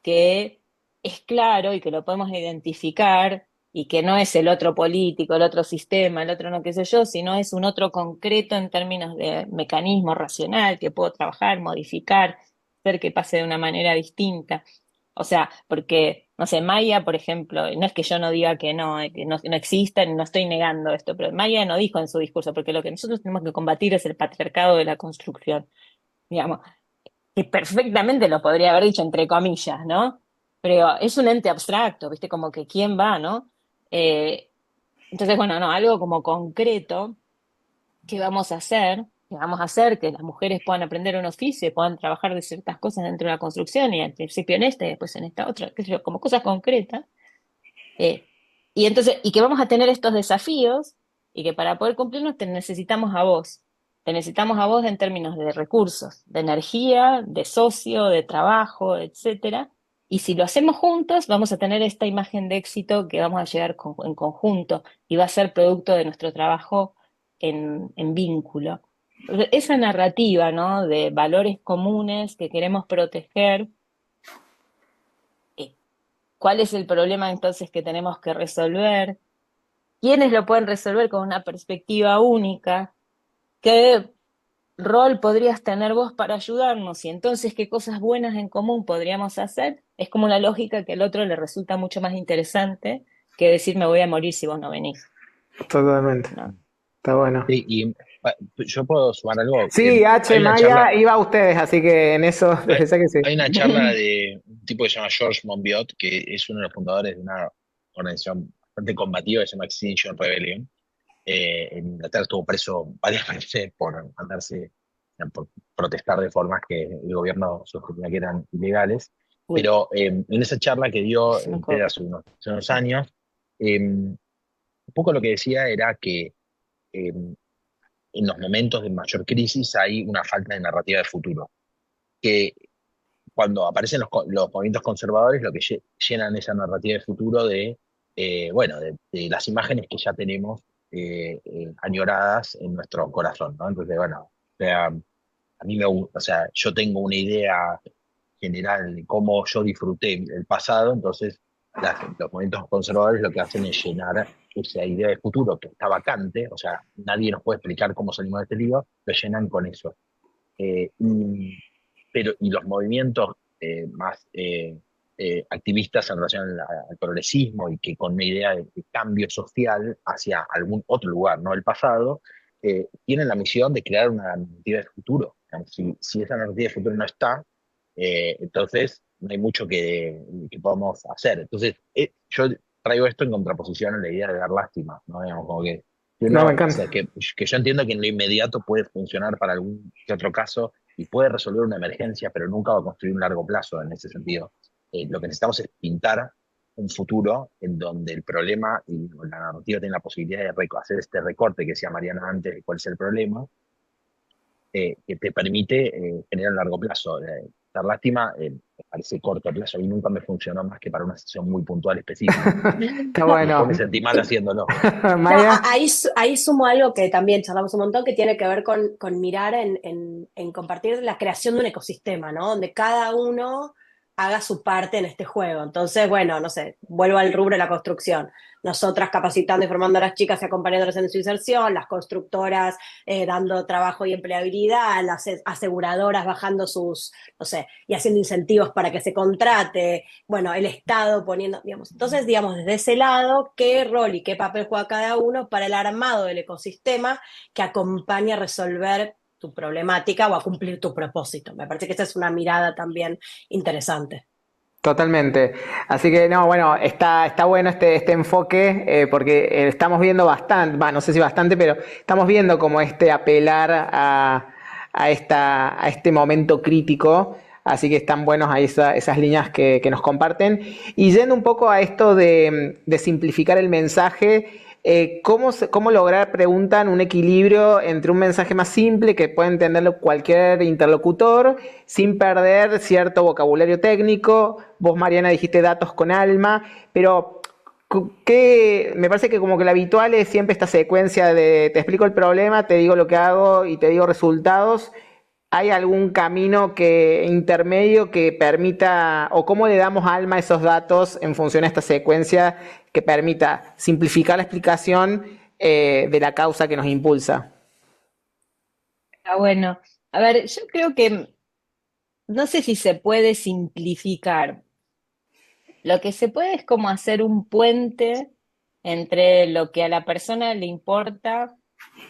que es claro y que lo podemos identificar y que no es el otro político, el otro sistema, el otro no qué sé yo, sino es un otro concreto en términos de mecanismo racional que puedo trabajar, modificar, hacer que pase de una manera distinta. O sea, porque, no sé, Maya, por ejemplo, no es que yo no diga que no existen, no estoy negando esto, pero Maya no dijo en su discurso, porque lo que nosotros tenemos que combatir es el patriarcado de la construcción, digamos, que perfectamente lo podría haber dicho entre comillas, ¿no? Pero es un ente abstracto, ¿viste? Como que quién va, ¿no? Eh, entonces, bueno, no, algo como concreto que vamos a hacer, que vamos a hacer que las mujeres puedan aprender un oficio y puedan trabajar de ciertas cosas dentro de la construcción y al principio en esta y después en esta otra, qué sé yo, como cosas concretas. eh, y entonces, y que vamos a tener estos desafíos y que para poder cumplirlos te necesitamos a vos. Te necesitamos a vos en términos de recursos, de energía, de socio, de trabajo, etcétera. Y si lo hacemos juntos, vamos a tener esta imagen de éxito que vamos a llegar en conjunto y va a ser producto de nuestro trabajo en vínculo. Entonces, esa narrativa, ¿no? De valores comunes que queremos proteger. eh, ¿Cuál es el problema entonces que tenemos que resolver? ¿Quiénes lo pueden resolver con una perspectiva única? ¿Qué rol podrías tener vos para ayudarnos? Y entonces, ¿qué cosas buenas en común podríamos hacer? Es como una lógica que al otro le resulta mucho más interesante que decir me voy a morir si vos no venís, Totalmente. ¿no? Está bueno. Sí, y yo puedo sumar algo. Sí, Hay H, una Maya, charla, iba a ustedes, así que en eso, hay, desde ya que sí. hay una charla de un tipo que se llama George Monbiot, que es uno de los fundadores de una organización bastante combativa que se llama Extinction Rebellion. En Inglaterra estuvo preso varias veces por andarse, por protestar de formas que el gobierno sostenía que eran ilegales. Uy, Pero en esa charla que dio se me TED acuerdo. hace unos años, un poco lo que decía era que eh, en los momentos de mayor crisis hay una falta de narrativa de futuro. Que cuando aparecen los movimientos conservadores, lo que llenan esa narrativa de futuro bueno, de las imágenes que ya tenemos añoradas en nuestro corazón, ¿no? Entonces, bueno, o sea, a mí o sea, yo tengo una idea general de cómo yo disfruté el pasado, entonces los movimientos conservadores lo que hacen es llenar esa idea de futuro que está vacante, o sea, nadie nos puede explicar cómo salimos de este lío, lo llenan con eso. Eh, y, y los movimientos más activistas en relación al progresismo y que con una idea de cambio social hacia algún otro lugar, no el pasado, tienen la misión de crear una narrativa de futuro. Digamos, si esa narrativa de futuro no está, entonces no hay mucho que podamos hacer. Entonces, yo traigo esto en contraposición a la idea de dar lástima, ¿no? Digamos, como que No, me uno, o sea, encanta. que yo entiendo que en lo inmediato puede funcionar para algún que otro caso y puede resolver una emergencia, pero nunca va a construir un largo plazo en ese sentido. Lo que necesitamos es pintar un futuro en donde el problema y la narrativa tiene la posibilidad de hacer este recorte que decía Mariana antes de cuál es el problema, que te permite generar un largo plazo. Dar lástima me parece corto plazo y nunca me funcionó más que para una sesión muy puntual específica. Está Y después me bueno. sentí mal haciéndolo. No, Maya, ahí sumo algo que también charlamos un montón, que tiene que ver con mirar en compartir la creación de un ecosistema, ¿no? Donde cada uno haga su parte en este juego. Entonces, bueno, no sé, vuelvo al rubro de la construcción. Nosotras capacitando y formando a las chicas y acompañándolas en su inserción, las constructoras dando trabajo y empleabilidad, las aseguradoras bajando sus, no sé, y haciendo incentivos para que se contrate, bueno, el Estado poniendo, digamos, entonces, digamos, desde ese lado, qué rol y qué papel juega cada uno para el armado del ecosistema que acompaña a resolver tu problemática o a cumplir tu propósito. Me parece que esa es una mirada también interesante. totalmente. Así que no, bueno, está bueno este enfoque, porque estamos viendo bastante, no sé si bastante, pero estamos viendo como apelar a este momento crítico. Así que están buenos ahí esas líneas que nos comparten. Y yendo un poco a esto de simplificar el mensaje, ¿cómo lograr, preguntan, un equilibrio entre un mensaje más simple que puede entenderlo cualquier interlocutor sin perder cierto vocabulario técnico? Vos, Mariana, dijiste datos con alma, pero me parece que como que lo habitual es siempre esta secuencia de te explico el problema, te digo lo que hago y te digo resultados. ¿Hay algún camino intermedio que permita, o cómo le damos alma a esos datos en función a esta secuencia que permita simplificar la explicación de la causa que nos impulsa? Ah, bueno, a ver, yo creo que no sé si se puede simplificar, lo que se puede es como hacer un puente entre lo que a la persona le importa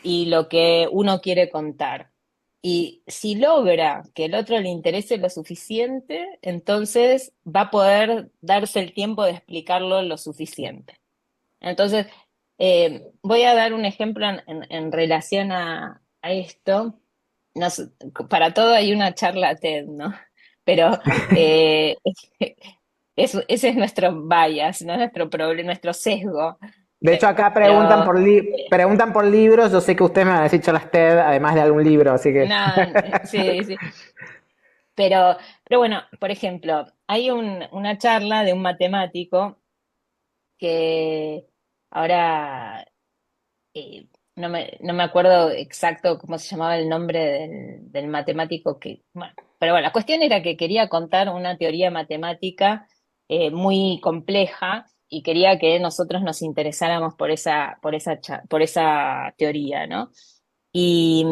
y lo que uno quiere contar. Y si logra que el otro le interese lo suficiente, entonces va a poder darse el tiempo de explicarlo lo suficiente. Entonces, voy a dar un ejemplo en relación a esto. Nos- para todo hay una charla TED, ¿no? Pero eh, ese es nuestro bias, ¿no? Nuestro problema, nuestro sesgo. De hecho, acá Pero preguntan por libros. Yo sé que ustedes me van a decir charlas TED, además de algún libro, así que. no, sí, sí. Pero bueno, por ejemplo, hay una charla de un matemático que ahora no me acuerdo exacto cómo se llamaba el nombre del matemático que, bueno, pero bueno, la cuestión era que quería contar una teoría matemática muy compleja y quería que nosotros nos interesáramos por esa teoría, ¿no? Y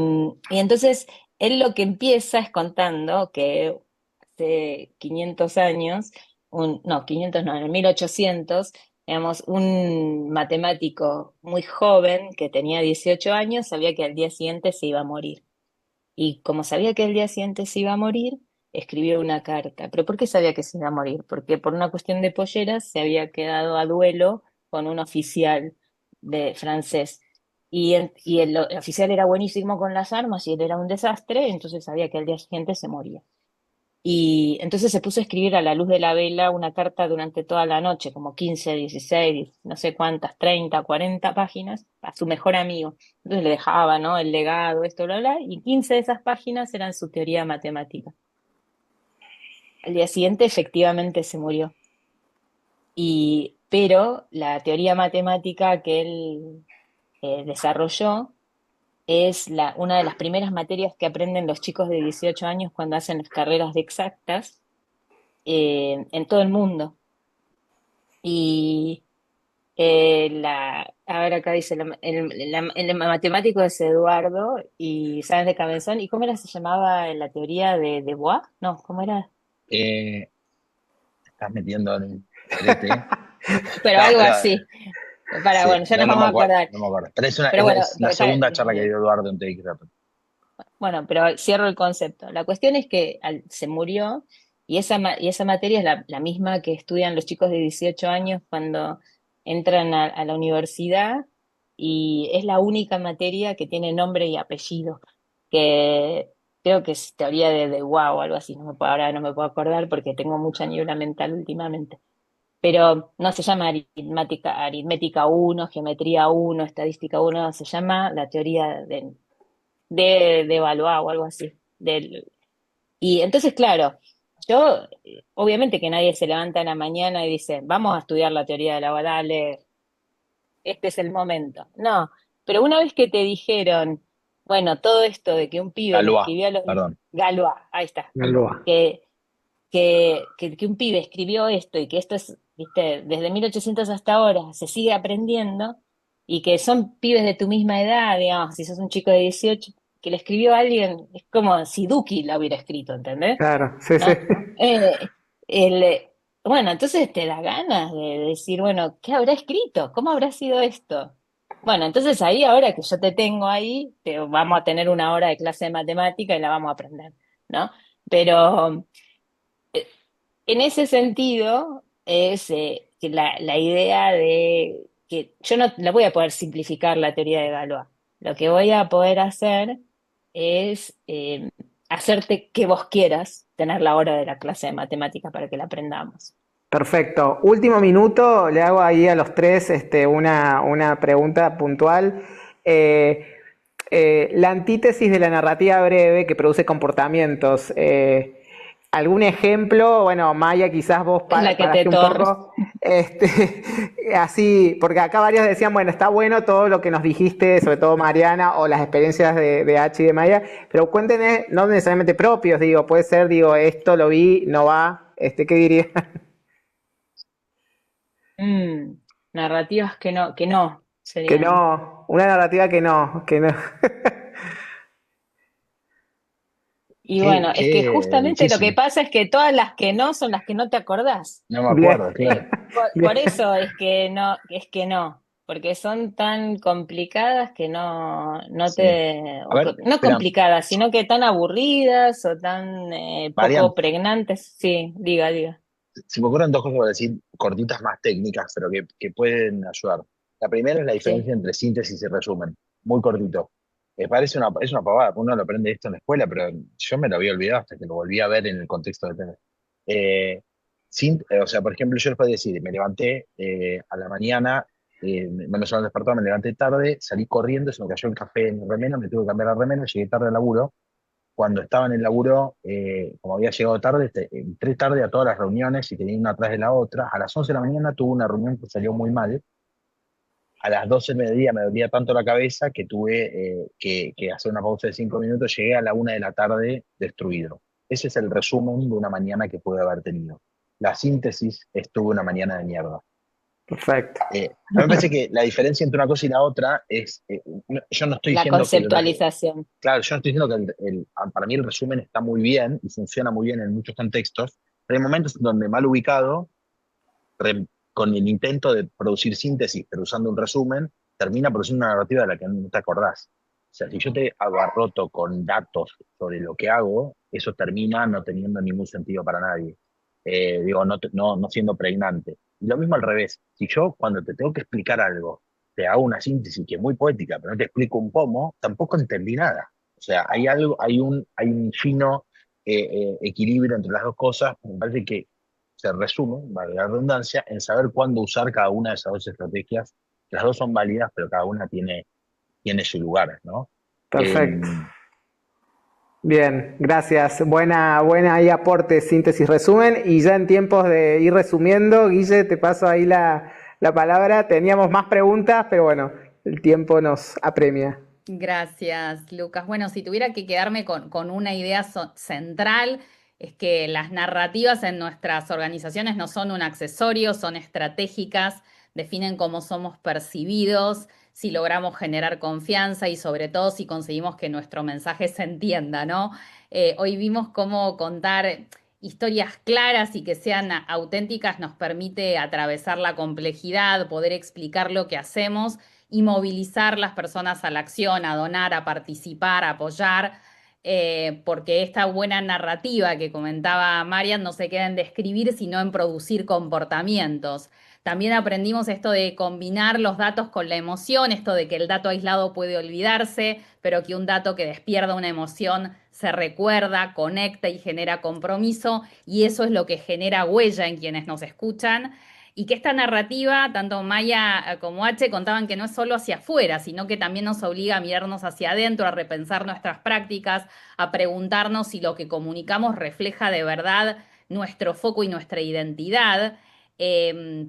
entonces él lo que empieza es contando que hace 500 años, no, 500 no, en el 1800, digamos, un matemático muy joven que tenía 18 años sabía que al día siguiente se iba a morir. Y como sabía que al día siguiente se iba a morir, escribió una carta. ¿Pero por qué sabía que se iba a morir? Porque por una cuestión de polleras se había quedado a duelo con un oficial de francés. Y el oficial era buenísimo con las armas y él era un desastre, entonces sabía que al día siguiente se moría. Y entonces se puso a escribir a la luz de la vela una carta durante toda la noche, como 15, 16, no sé cuántas, 30, 40 páginas, a su mejor amigo. Entonces le dejaba, ¿no? El legado, esto, bla, bla, y 15 de esas páginas eran su teoría matemática. Al día siguiente efectivamente se murió. Pero la teoría matemática que él desarrolló es una de las primeras materias que aprenden los chicos de 18 años cuando hacen las carreras de exactas en todo el mundo. Y a ver, acá dice, el matemático es Eduardo y Sáenz de Cabezón. ¿Y cómo era se llamaba la teoría de Bois? No, ¿cómo era? Te estás metiendo en un brete. Pero No, algo pero así. sí, Bueno, ya no, nos no me vamos a acuerdo, acordar. no me acuerdo. Pero Pero bueno, es la segunda charla que dio Eduardo en TX Rapid. bueno, pero cierro el concepto. La cuestión es que se murió y esa materia es la misma que estudian los chicos de 18 años cuando entran a la universidad y es la única materia que tiene nombre y apellido, que creo que es teoría de Wow o algo así, ahora no me puedo acordar porque tengo mucha niebla mental últimamente. Pero no se llama aritmética uno, geometría uno, estadística uno, se llama la teoría de Valois o algo así. Y entonces, claro, yo, obviamente que nadie se levanta en la mañana y dice, vamos a estudiar la teoría de la dale, este es el momento. No, pero una vez que te dijeron, bueno, todo esto de que un pibe le Galois, escribió a los perdón. Galois, ahí está, Galois. que, que un pibe escribió esto y que esto es, viste, desde 1800 hasta ahora se sigue aprendiendo y que son pibes de tu misma edad, digamos, si sos un chico de 18 que le escribió a alguien, es como si Duki la hubiera escrito, ¿entendés? Claro, sí, sí. ¿No? Eh, el, bueno, entonces te da ganas de decir, bueno, ¿qué habrá escrito? ¿Cómo habrá sido esto? Bueno, entonces ahí, ahora que yo te tengo ahí, vamos a tener una hora de clase de matemática y la vamos a aprender, ¿no? Pero en ese sentido, es que la idea de que yo no la voy a poder simplificar la teoría de Galois. Lo que voy a poder hacer es hacerte que vos quieras tener la hora de la clase de matemática para que la aprendamos. Perfecto. Último minuto, le hago ahí a los tres una pregunta puntual. Eh, la antítesis de la narrativa breve que produce comportamientos. ¿Algún ejemplo? Bueno, Maya, quizás vos Es la que te paraste un poco. Así, porque acá varios decían, bueno, está bueno todo lo que nos dijiste, sobre todo Mariana, o las experiencias de H y de Maya, pero cuéntenme, no necesariamente propios, digo, puede ser, digo, esto lo vi, no va, ¿qué diría? Mm, narrativas que no Que serían. no, una narrativa que no, que no. Y bueno, es que Qué justamente lo que difícil. pasa es que todas las que no son las que no te acordás. No me Bien, acuerdo, claro. Por bien. eso es que no, porque son tan complicadas que no Sí. te, A ver, no espera, complicadas, sino que tan aburridas o tan Marian, poco pregnantes. Sí, diga. se me ocurren dos cosas para decir cortitas más técnicas, pero que pueden ayudar. La primera es la Sí, diferencia entre síntesis y resumen. Muy cortito. Es una pavada, uno lo aprende esto en la escuela, pero yo me lo había olvidado hasta que lo volví a ver en el contexto de tener. O sea, por ejemplo, yo les puedo decir, me levanté a la mañana, no me sonó el despertador, me levanté tarde, salí corriendo, se me cayó el café en el remero, me tuve que cambiar la remera, llegué tarde al laburo. Cuando estaba en el laburo, como había llegado tarde, entré tarde a todas las reuniones y tenía una atrás de la otra. A las 11 de la mañana tuve una reunión que salió muy mal. A las 12 del mediodía me dolía tanto la cabeza que tuve que hacer una pausa de 5 minutos. Llegué a la 1 de la tarde destruido. Ese es el resumen de una mañana que pude haber tenido. La síntesis estuvo una mañana de mierda. Perfecto. A mí me parece que la diferencia entre una cosa y la otra es, yo no estoy la diciendo que conceptualización. claro, yo no estoy diciendo que para mí el resumen está muy bien y funciona muy bien en muchos contextos, pero hay momentos donde mal ubicado, con el intento de producir síntesis, pero usando un resumen, termina produciendo una narrativa de la que no te acordás. O sea, si yo te abarroto con datos sobre lo que hago, eso termina no teniendo ningún sentido para nadie. Digo, no siendo pregnante. Y lo mismo al revés. Si yo cuando te tengo que explicar algo, te hago una síntesis que es muy poética, pero no te explico un pomo, tampoco entendí nada. O sea, hay un fino equilibrio entre las dos cosas. Me parece que se resume, vale la redundancia, en saber cuándo usar cada una de esas dos estrategias. Las dos son válidas, pero cada una tiene su lugar, ¿no? Eh, Perfecto. Bien, gracias. Buena ahí aporte, síntesis, resumen. Y ya en tiempos de ir resumiendo, Guille, te paso ahí la palabra. Teníamos más preguntas, pero bueno, el tiempo nos apremia. Gracias, Lucas. Bueno, si tuviera que quedarme con una idea central, es que las narrativas en nuestras organizaciones no son un accesorio, son estratégicas, definen cómo somos percibidos, si logramos generar confianza y sobre todo si conseguimos que nuestro mensaje se entienda, ¿no? Hoy vimos cómo contar historias claras y que sean auténticas nos permite atravesar la complejidad, poder explicar lo que hacemos y movilizar las personas a la acción, a donar, a participar, a apoyar, porque esta buena narrativa que comentaba Marian no se queda en describir, sino en producir comportamientos. También aprendimos esto de combinar los datos con la emoción, esto de que el dato aislado puede olvidarse, pero que un dato que despierta una emoción se recuerda, conecta y genera compromiso, y eso es lo que genera huella en quienes nos escuchan y que esta narrativa, tanto Maya como H, contaban que no es solo hacia afuera, sino que también nos obliga a mirarnos hacia adentro, a repensar nuestras prácticas, a preguntarnos si lo que comunicamos refleja de verdad nuestro foco y nuestra identidad,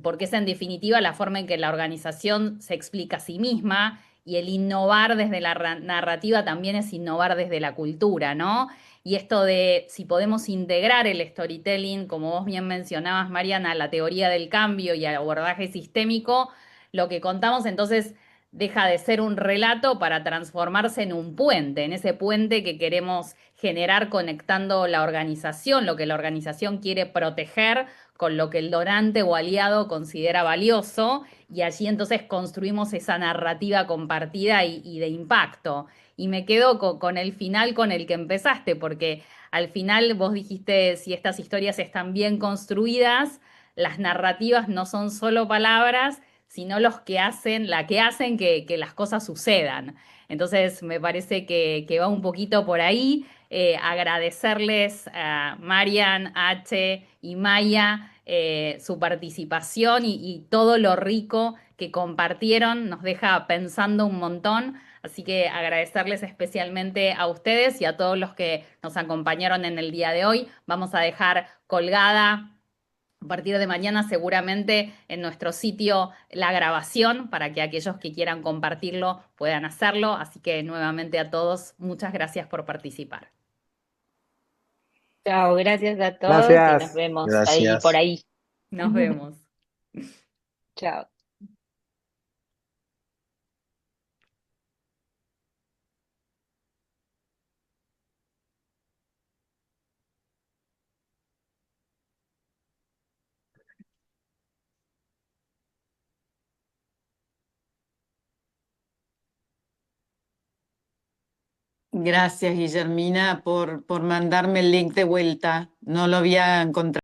porque es en definitiva la forma en que la organización se explica a sí misma y el innovar desde la narrativa también es innovar desde la cultura, ¿no? Y esto de si podemos integrar el storytelling, como vos bien mencionabas, Mariana, a la teoría del cambio y al abordaje sistémico, lo que contamos entonces deja de ser un relato para transformarse en un puente, en ese puente que queremos generar conectando la organización, lo que la organización quiere proteger con lo que el donante o aliado considera valioso, y allí entonces construimos esa narrativa compartida y de impacto. Y me quedo con el final con el que empezaste, porque al final vos dijiste, si estas historias están bien construidas, las narrativas no son solo palabras, sino los que hacen, la que hacen que las cosas sucedan. Entonces me parece que va un poquito por ahí. Agradecerles a Marian, H y Maya su participación y todo lo rico que compartieron, nos deja pensando un montón. Así que agradecerles especialmente a ustedes y a todos los que nos acompañaron en el día de hoy. Vamos a dejar colgada a partir de mañana seguramente en nuestro sitio la grabación para que aquellos que quieran compartirlo puedan hacerlo. Así que nuevamente a todos, muchas gracias por participar. Chao, gracias a todos y nos Gracias. vemos ahí por gracias. ahí. Nos vemos. Chao. Gracias, Guillermina, por mandarme el link de vuelta. No lo había encontrado.